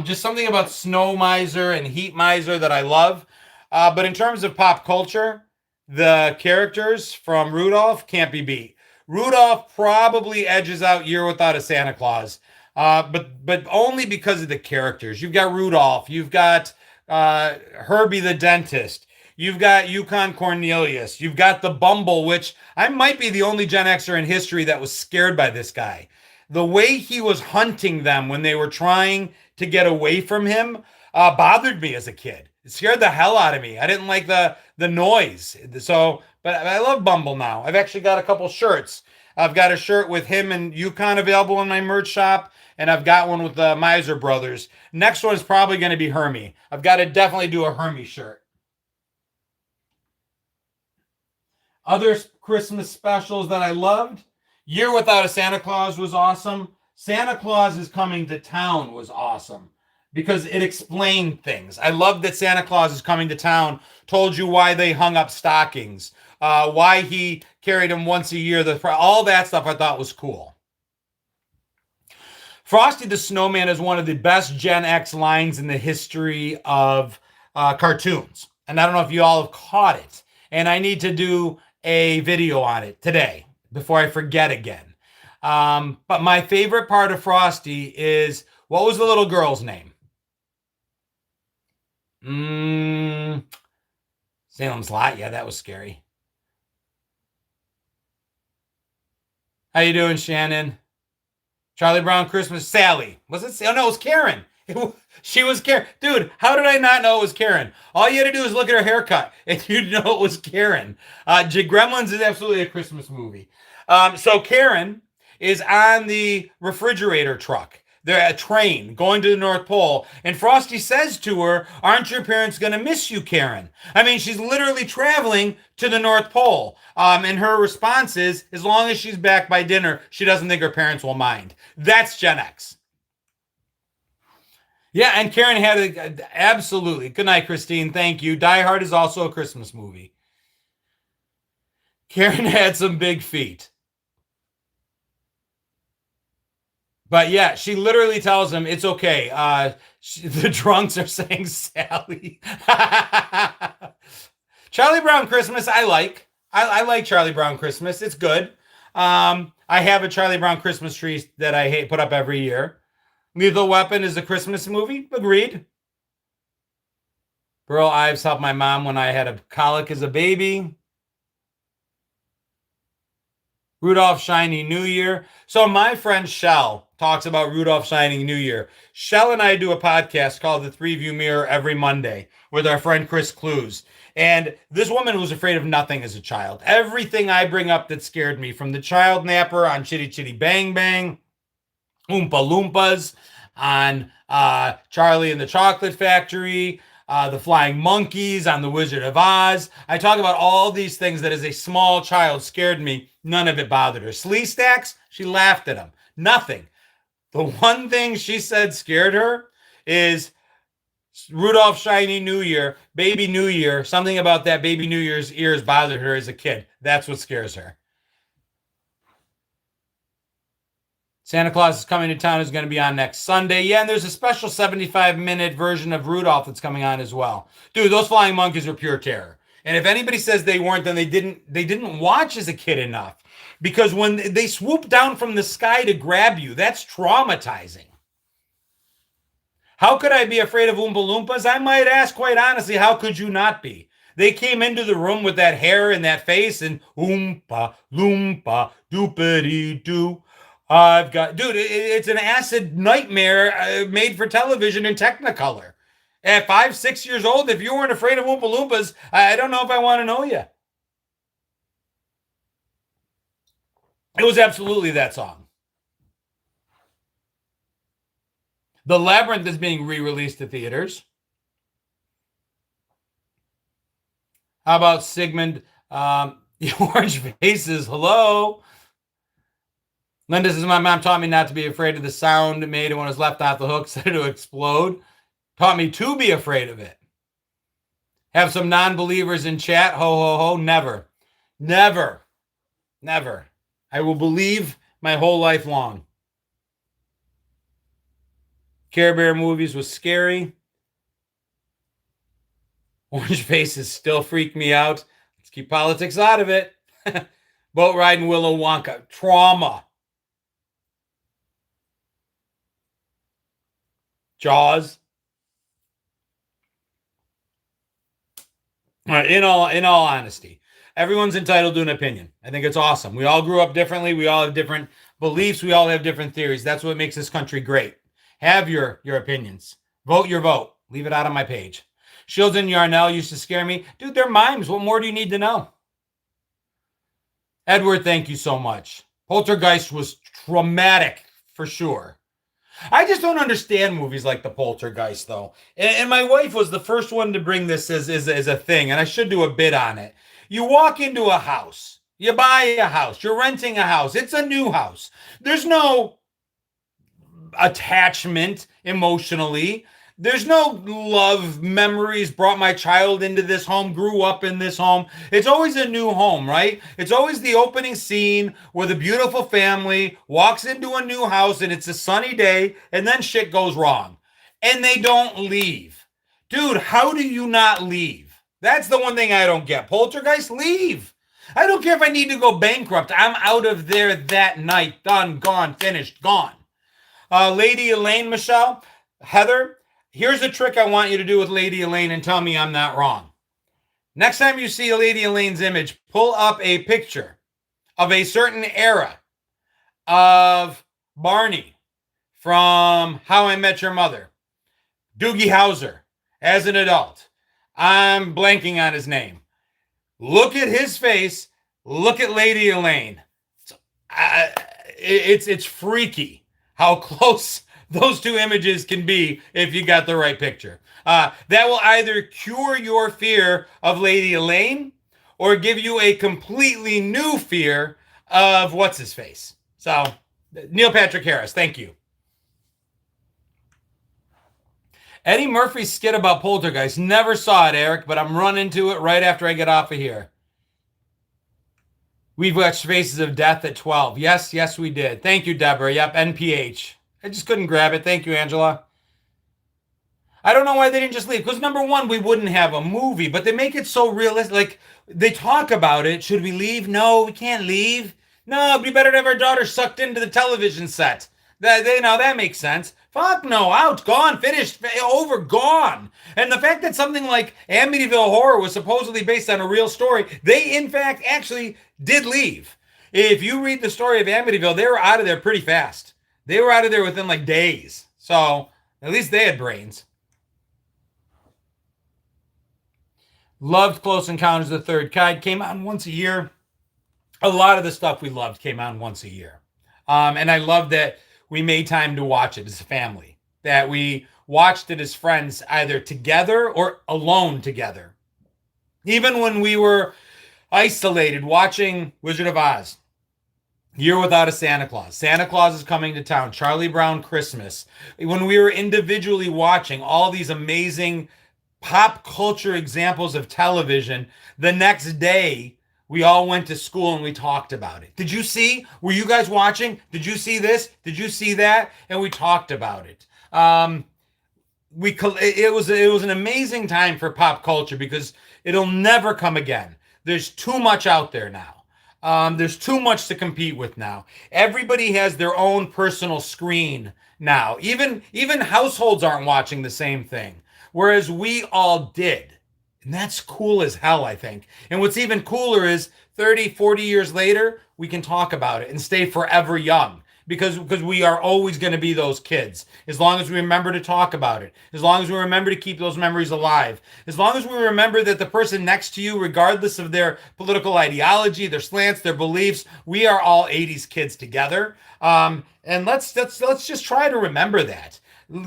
Just something about Snow Miser and Heat Miser that I love. But in terms of pop culture, the characters from Rudolph can't be beat. Rudolph probably edges out Year Without a Santa Claus. But only because of the characters. You've got Rudolph. You've got Herbie the dentist. You've got Yukon Cornelius. You've got the Bumble, which I might be the only Gen Xer in history that was scared by this guy. The way he was hunting them when they were trying to get away from him bothered me as a kid. It scared the hell out of me. I didn't like the noise. So, but I love Bumble now. I've actually got a couple shirts. I've got a shirt with him and Yukon available in my merch shop, and I've got one with the Miser Brothers. Next one is probably going to be Hermie. I've got to definitely do a Hermie shirt. Other Christmas specials that I loved, Year Without a Santa Claus was awesome. Santa Claus is Coming to Town was awesome because it explained things. I loved that Santa Claus is Coming to Town told you why they hung up stockings, why he carried them once a year. All that stuff I thought was cool. Frosty the Snowman is one of the best Gen X lines in the history of cartoons. And I don't know if you all have caught it. And I need to do a video on it today before I forget again. But my favorite part of Frosty is, what was the little girl's name? Salem's Lot. Yeah, that was scary. How you doing, Shannon? Charlie Brown Christmas. Sally. Was it? Oh, no, it was Karen. She was Karen. Dude, how did I not know it was Karen? All you had to do is look at her haircut and you'd know it was Karen. Gremlins is absolutely a Christmas movie. So Karen is on the refrigerator truck They're at a train going to the North Pole. And Frosty says to her, aren't your parents going to miss you, Karen? I mean, she's literally traveling to the North Pole. And her response is, as long as she's back by dinner, she doesn't think her parents will mind. That's Gen X. Yeah, and Karen had absolutely. Good night, Christine. Thank you. Die Hard is also a Christmas movie. Karen had some big feet. But yeah, she literally tells him it's okay. The drunks are saying Sally. Charlie Brown Christmas, I like. I like Charlie Brown Christmas. It's good. I have a Charlie Brown Christmas tree that I put up every year. Lethal Weapon is a Christmas movie. Agreed. Burl Ives helped my mom when I had a colic as a baby. Rudolph Shiny New Year. So my friend Shell talks about Rudolph Shining New Year. Shell and I do a podcast called The Three View Mirror every Monday with our friend Chris Clues. And this woman was afraid of nothing as a child. Everything I bring up that scared me, from the child napper on Chitty Chitty Bang Bang, Oompa Loompas, on Charlie and the Chocolate Factory, the Flying Monkeys, on The Wizard of Oz. I talk about all these things that as a small child scared me. None of it bothered her. Slee Stacks, she laughed at them. Nothing. The one thing she said scared her is Rudolph Shiny New Year, Baby New Year. Something about that Baby New Year's ears bothered her as a kid. That's what scares her. Santa Claus is Coming to Town is going to be on next Sunday. Yeah, and there's a special 75-minute version of Rudolph that's coming on as well. Dude, those flying monkeys are pure terror. And if anybody says they weren't, then they didn't watch as a kid enough. Because when they swoop down from the sky to grab you, that's traumatizing. How could I be afraid of Oompa Loompas? I might ask, quite honestly, how could you not be? They came into the room with that hair and that face and Oompa Loompa doopity doo. It's an acid nightmare made for television in Technicolor. At 5, 6 years old, if you weren't afraid of Oompa Loompas, I don't know if I want to know you. It was absolutely that song. The Labyrinth is being re-released to theaters. How about Sigmund? The Orange Faces, hello. Linda says, my mom taught me not to be afraid of the sound it made when it was left off the hook, said it to explode. Taught me to be afraid of it. Have some non-believers in chat. Ho, ho, ho. Never. Never. Never. I will believe my whole life long. Care Bear movies was scary. Orange Faces still freak me out. Let's keep politics out of it. Boat riding Willow Wonka. Trauma. Jaws. All right, in all honesty, everyone's entitled to an opinion. I think it's awesome. We all grew up differently. We all have different beliefs. We all have different theories. That's what makes this country great. Have your opinions. Vote your vote. Leave it out on my page. Shields and Yarnell used to scare me. Dude, they're mimes. What more do you need to know? Edward, thank you so much. Poltergeist was traumatic for sure. I just don't understand movies like The Poltergeist, though. And my wife was the first one to bring this as a thing, and I should do a bit on it. You walk into a house. You buy a house. You're renting a house. It's a new house. There's no attachment emotionally. There's no love memories. Brought my child into this home, grew up in this home. It's always a new home, right? It's always the opening scene where the beautiful family walks into a new house and it's a sunny day and then shit goes wrong. And they don't leave. Dude, how do you not leave? That's the one thing I don't get. Poltergeist, leave. I don't care if I need to go bankrupt. I'm out of there that night. Done, gone, finished, gone. Lady Elaine, Michelle, Heather, here's a trick I want you to do with Lady Elaine and tell me I'm not wrong. Next time you see Lady Elaine's image, pull up a picture of a certain era of Barney from How I Met Your Mother. Doogie Howser as an adult. I'm blanking on his name. Look at his face. Look at Lady Elaine. It's freaky how close those two images can be if you got the right picture. That will either cure your fear of Lady Elaine or give you a completely new fear of what's his face. So, Neil Patrick Harris, thank you. Eddie Murphy's skit about Poltergeist. Never saw it, Eric, but I'm running to it right after I get off of here. We've watched Faces of Death at 12. Yes, we did. Thank you, Deborah. Yep, NPH. I just couldn't grab it. Thank you, Angela. I don't know why they didn't just leave. Because number one, we wouldn't have a movie, but they make it so realistic. Like, they talk about it. Should we leave? No, we can't leave. No, it'd be better to have our daughter sucked into the television set. That makes sense. Fuck no, out, gone, finished, over, gone. And the fact that something like Amityville Horror was supposedly based on a real story, they in fact actually did leave. If you read the story of Amityville, they were out of there pretty fast. They were out of there within like days. So at least they had brains. Loved Close Encounters of the Third Kind. Came on once a year. A lot of the stuff we loved came on once a year. And I love that we made time to watch it as a family. That we watched it as friends, either together or alone together. Even when we were isolated watching Wizard of Oz. Year Without a Santa Claus. Santa Claus is Coming to Town. Charlie Brown Christmas. When we were individually watching all these amazing pop culture examples of television, the next day we all went to school and we talked about it. Did you see? Were you guys watching? Did you see this? Did you see that? And we talked about it. It was an amazing time for pop culture because it'll never come again. There's too much out there now. There's too much to compete with now. Everybody has their own personal screen now. Even households aren't watching the same thing, whereas we all did. And that's cool as hell, I think. And what's even cooler is 30, 40 years later, we can talk about it and stay forever young. Because we are always going to be those kids. As long as we remember to talk about it. As long as we remember to keep those memories alive. As long as we remember that the person next to you, regardless of their political ideology, their slants, their beliefs, we are all 80s kids together. And let's just try to remember that.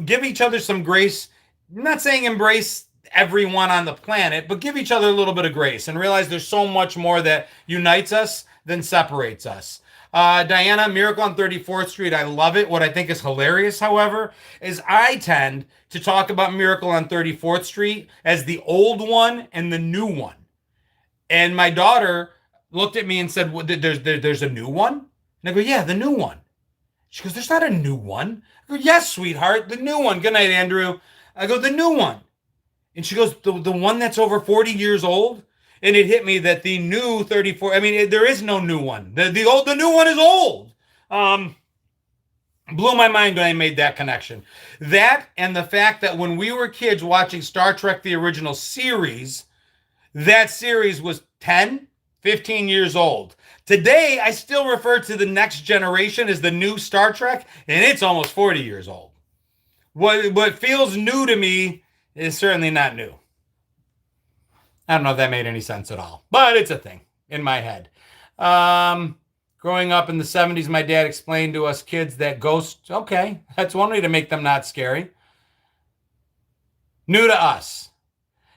Give each other some grace. I'm not saying embrace everyone on the planet, but give each other a little bit of grace and realize there's so much more that unites us than separates us. Diana, Miracle on 34th Street. I love it. What I think is hilarious, however, is I tend to talk about Miracle on 34th Street as the old one and the new one. And my daughter looked at me and said, well, there's a new one? And I go, yeah, the new one. She goes, there's not a new one. I go, yes, sweetheart, the new one. Good night, Andrew. I go, the new one. And she goes, the one that's over 40 years old? And it hit me that the new 34, there is no new one. The new one is old. Blew my mind when I made that connection. That and the fact that when we were kids watching Star Trek, the original series, that series was 10, 15 years old. Today, I still refer to the next generation as the new Star Trek, and it's almost 40 years old. What feels new to me is certainly not new. I don't know if that made any sense at all, but it's a thing in my head. Growing up in the 70s, my dad explained to us kids that ghosts, okay, that's one way to make them not scary. New to us.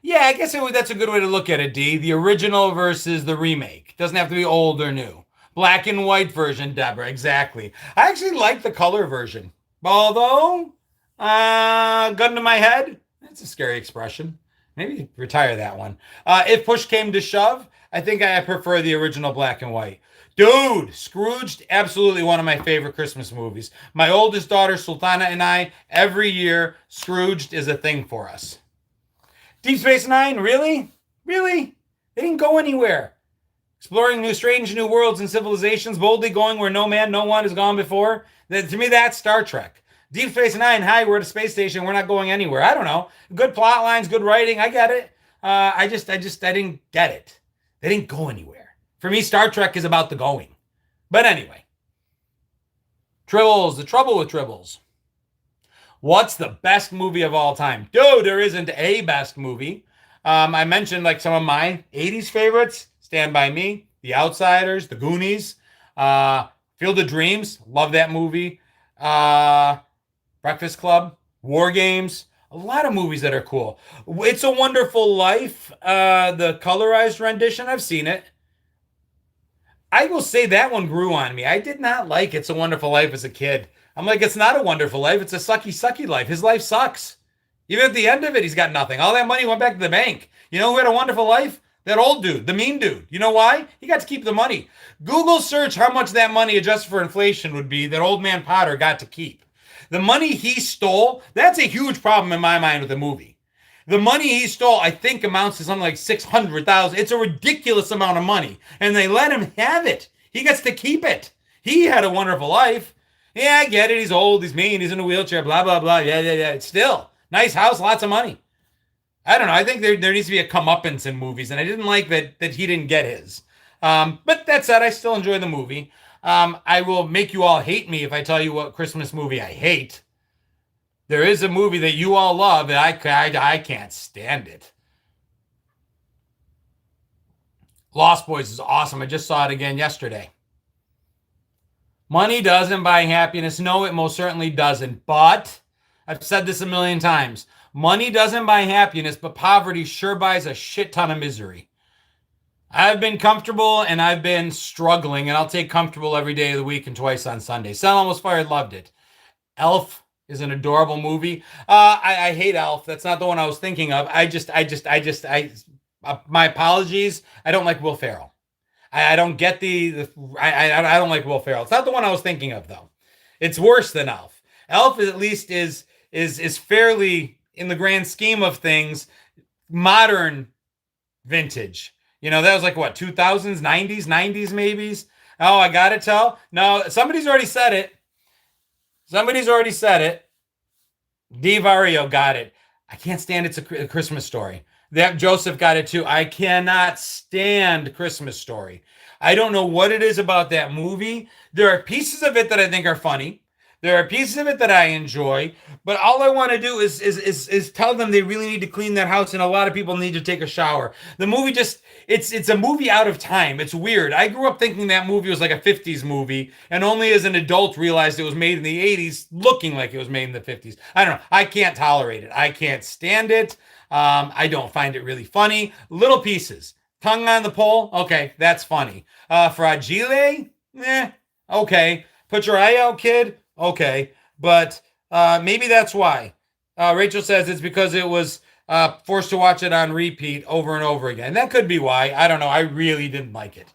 Yeah, I guess that's a good way to look at it, D. The original versus the remake. Doesn't have to be old or new. Black and white version, Deborah, exactly. I actually like the color version. Although, gun to my head, that's a scary expression. Maybe retire that one. If push came to shove, I think I prefer the original black and white. Dude, Scrooged, absolutely one of my favorite Christmas movies. My oldest daughter, Sultana, and I, every year, Scrooged is a thing for us. Deep Space Nine, really? Really? They didn't go anywhere. Exploring strange new worlds and civilizations, boldly going where no man, no one has gone before. To me, that's Star Trek. Deep Space Nine, hi, we're at a space station. We're not going anywhere. I don't know. Good plot lines, good writing. I get it. I didn't get it. They didn't go anywhere. For me, Star Trek is about the going. But anyway. Tribbles, the trouble with Tribbles. What's the best movie of all time? Dude, there isn't a best movie. I mentioned like some of my 80s favorites. Stand By Me, The Outsiders, The Goonies, Field of Dreams. Love that movie. Breakfast Club, War Games, a lot of movies that are cool. It's a Wonderful Life, the colorized rendition, I've seen it. I will say that one grew on me. I did not like It's a Wonderful Life as a kid. I'm like, it's not a wonderful life. It's a sucky, sucky life. His life sucks. Even at the end of it, he's got nothing. All that money went back to the bank. You know who had a wonderful life? That old dude, the mean dude. You know why? He got to keep the money. Google search how much that money adjusted for inflation would be that old man Potter got to keep. The money he stole, that's a huge problem in my mind with the movie. The money he stole, I think, amounts to something like 600,000. It's a ridiculous amount of money. And they let him have it. He gets to keep it. He had a wonderful life. Yeah, I get it. He's old. He's mean. He's in a wheelchair. Blah, blah, blah. Yeah, yeah, yeah. Still, nice house, lots of money. I don't know. I think there needs to be a comeuppance in movies, and I didn't like that he didn't get his. But that said, I still enjoy the movie. I will make you all hate me if I tell you what Christmas movie I hate. There is a movie that you all love that I can't stand it. Lost Boys is awesome. I just saw it again yesterday. Money doesn't buy happiness. No, it most certainly doesn't. But I've said this a million times. Money doesn't buy happiness, but poverty sure buys a shit ton of misery. I've been comfortable and I've been struggling, and I'll take comfortable every day of the week and twice on Sunday. Sal Almost Fired loved it. Elf is an adorable movie. I hate Elf. That's not the one I was thinking of. My apologies. I don't like Will Ferrell. I don't get I don't like Will Ferrell. It's not the one I was thinking of though. It's worse than Elf. Elf at least is fairly, in the grand scheme of things, modern vintage. You know, that was like what, 2000s, 90s maybe? Oh, I got to tell. No, somebody's already said it. Dave Ario got it. I can't stand It's a Christmas Story. That Joseph got it too. I cannot stand Christmas Story. I don't know what it is about that movie. There are pieces of it that I think are funny. There are pieces of it that I enjoy, but all I want to do is tell them they really need to clean that house, and a lot of people need to take a shower. The movie it's a movie out of time. It's weird. I grew up thinking that movie was like a 50s movie, and only as an adult realized it was made in the 80s, looking like it was made in the 50s. I don't know. I can't tolerate it. I can't stand it. I don't find it really funny. Little pieces. Tongue on the pole? Okay, that's funny. Fragile? Okay. Put your eye out, kid? Okay. But maybe that's why. Rachel says it's because it was forced to watch it on repeat over and over again. That could be why. I don't know. I really didn't like it.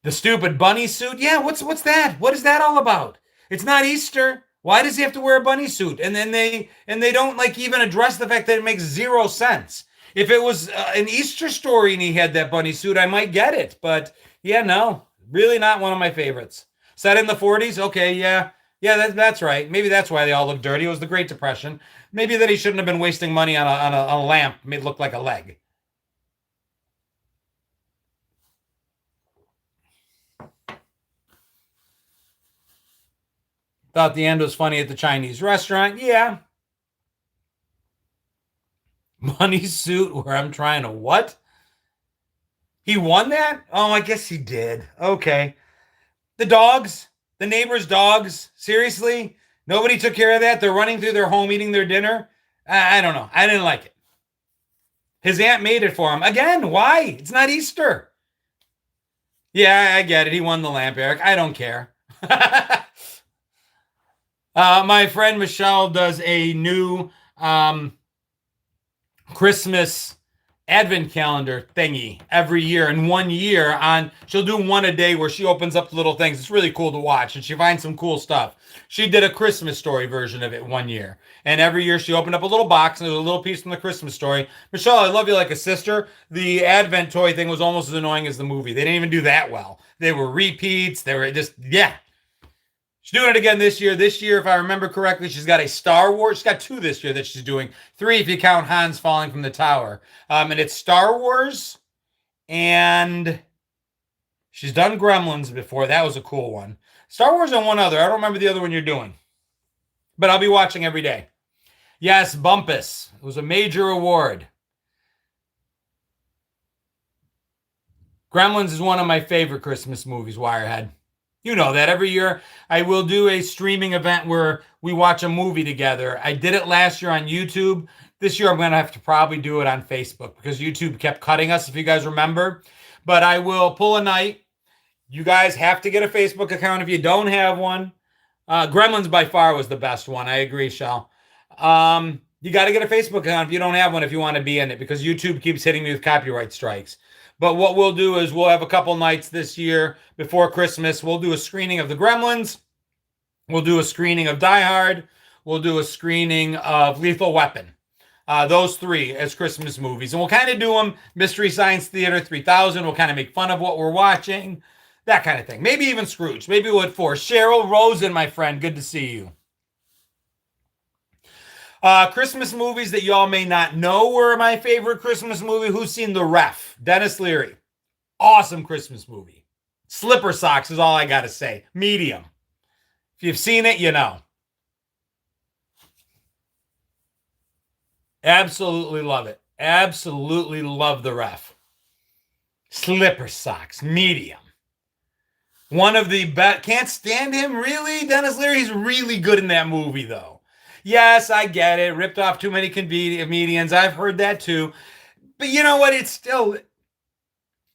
The stupid bunny suit? Yeah, what's that? What is that all about? It's not Easter. Why does he have to wear a bunny suit? And then they don't like even address the fact that it makes zero sense. If it was an Easter story and he had that bunny suit, I might get it. But yeah, no, really not one of my favorites. Set in the 40s? Okay, yeah. Yeah, that's right. Maybe that's why they all look dirty. It was the Great Depression. Maybe that he shouldn't have been wasting money on a lamp made look like a leg. Thought the end was funny at the Chinese restaurant. Yeah. Bunny suit where I'm trying to what? He won that? Oh, I guess he did. Okay. The dogs, the neighbors' dogs. Seriously? Nobody took care of that? They're running through their home eating their dinner? I don't know. I didn't like it. His aunt made it for him. Again, why? It's not Easter. Yeah, I get it. He won the lamp, Eric. I don't care. My friend Michelle does a new Christmas advent calendar thingy every year. And 1 year she'll do one a day where she opens up little things. It's really cool to watch, and she finds some cool stuff. She did a Christmas Story version of it 1 year. And every year she opened up a little box, and there's a little piece from the Christmas Story. Michelle, I love you like a sister. The advent toy thing was almost as annoying as the movie. They didn't even do that well. They were repeats. They were just, yeah. She's doing it again this year. This year, if I remember correctly, she's got a Star Wars. She's got 2 this year that she's doing. 3 if you count Han's falling from the tower. And it's Star Wars. And she's done Gremlins before. That was a cool one. Star Wars and one other. I don't remember the other one you're doing. But I'll be watching every day. Yes, Bumpus. It was a major award. Gremlins is one of my favorite Christmas movies, Wirehead. You know that every year I will do a streaming event where we watch a movie together. I did it last year on YouTube. This year I'm going to have to probably do it on Facebook because YouTube kept cutting us, if you guys remember. But I will pull a night. You guys have to get a Facebook account if you don't have one. Gremlins by far was the best one. I agree, Shell. You got to get a Facebook account if you don't have one if you want to be in it because YouTube keeps hitting me with copyright strikes. But what we'll do is we'll have a couple nights this year before Christmas. We'll do a screening of The Gremlins. We'll do a screening of Die Hard. We'll do a screening of Lethal Weapon. Those three as Christmas movies. And we'll kind of do them Mystery Science Theater 3000. We'll kind of make fun of what we're watching. That kind of thing. Maybe even Scrooge. Maybe we'll for Cheryl Rosen, my friend. Good to see you. Christmas movies that y'all may not know were my favorite Christmas movie. Who's seen The Ref? Dennis Leary. Awesome Christmas movie. Slipper Socks is all I got to say. Medium. If you've seen it, you know. Absolutely love it. Absolutely love The Ref. Slipper Socks. Medium. One of the best. Can't stand him, really? Dennis Leary, he's really good in that movie, though. Yes, I get it. Ripped off too many comedians. I've heard that too. But you know what? It's still,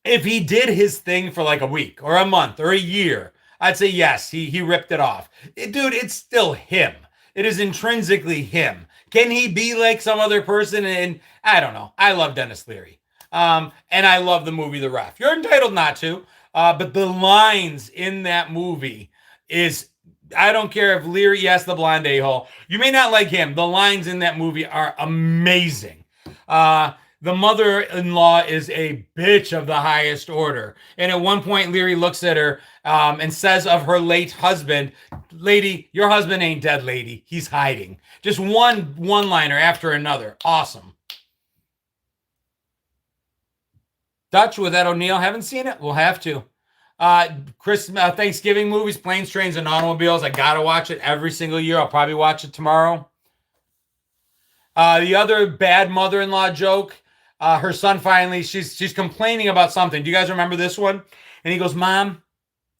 if he did his thing for like a week or a month or a year, I'd say yes, he ripped it off. Dude, it's still him. It is intrinsically him. Can he be like some other person? And I don't know. I love Dennis Leary. And I love the movie The Ref. You're entitled not to. But the lines in that movie is, I don't care if Leary, yes, the blonde a-hole. You may not like him. The lines in that movie are amazing. The mother-in-law is a bitch of the highest order. And at one point, Leary looks at her and says of her late husband, lady, your husband ain't dead, lady. He's hiding. Just one-liner after another. Awesome. Dutch with Ed O'Neill. Haven't seen it? We'll have to. Thanksgiving movies, Planes, Trains, and Automobiles. I gotta watch it every single year. I'll probably watch it tomorrow. The other bad mother-in-law joke. Her son finally, she's complaining about something. Do you guys remember this one? And he goes, Mom,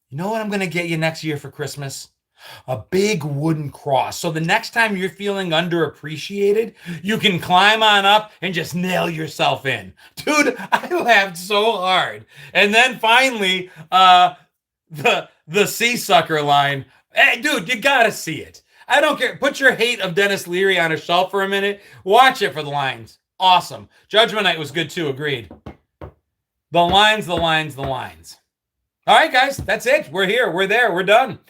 you know what I'm gonna get you next year for Christmas? A big wooden cross. So the next time you're feeling underappreciated, you can climb on up and just nail yourself in. Dude, I laughed so hard. And then finally, the sea sucker line. Hey, dude, you gotta see it. I don't care. Put your hate of Dennis Leary on a shelf for a minute. Watch it for the lines. Awesome. Judgment Night was good too. Agreed. The lines. All right, guys, that's it. We're here. We're there. We're done.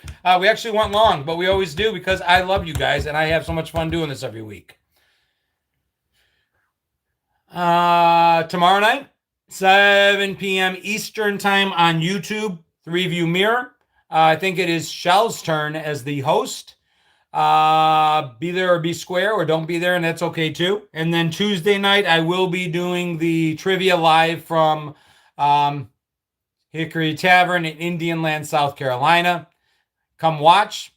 We actually went long, but we always do because I love you guys and I have so much fun doing this every week. Tomorrow night, 7 p.m. Eastern time on YouTube, 3View Mirror. I think it is Shell's turn as the host. Be there or be square, or don't be there, and that's okay too. And then Tuesday night, I will be doing the trivia live from Hickory Tavern in Indian Land, South Carolina. Come watch,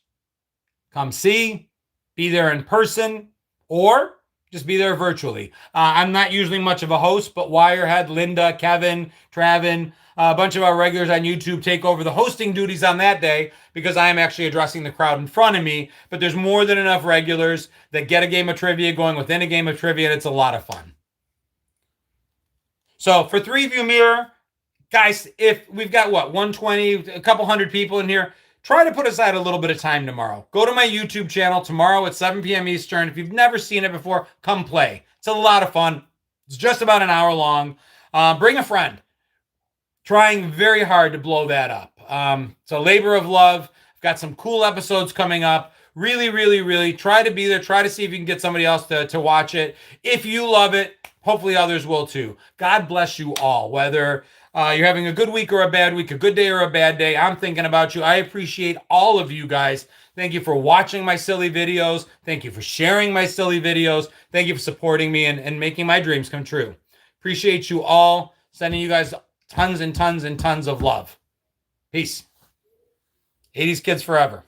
come see, be there in person, or just be there virtually. I'm not usually much of a host, but Wirehead, Linda, Kevin, Travin, a bunch of our regulars on YouTube take over the hosting duties on that day because I am actually addressing the crowd in front of me. But there's more than enough regulars that get a game of trivia going within a game of trivia, and it's a lot of fun. So for 3View Mirror, guys, if we've got, 120, a couple hundred people in here, try to put aside a little bit of time tomorrow. Go to my YouTube channel tomorrow at 7 p.m. Eastern. If you've never seen it before, come play. It's a lot of fun. It's just about an hour long. Bring a friend. Trying very hard to blow that up. It's a labor of love. I've got some cool episodes coming up. Really, really, really try to be there. Try to see if you can get somebody else to watch it. If you love it, hopefully others will too. God bless you all. Whether you're having a good week or a bad week, a good day or a bad day, I'm thinking about you. I appreciate all of you guys. Thank you for watching my silly videos. Thank you for sharing my silly videos. Thank you for supporting me and making my dreams come true. Appreciate you all. Sending you guys tons and tons and tons of love. Peace. 80s kids forever.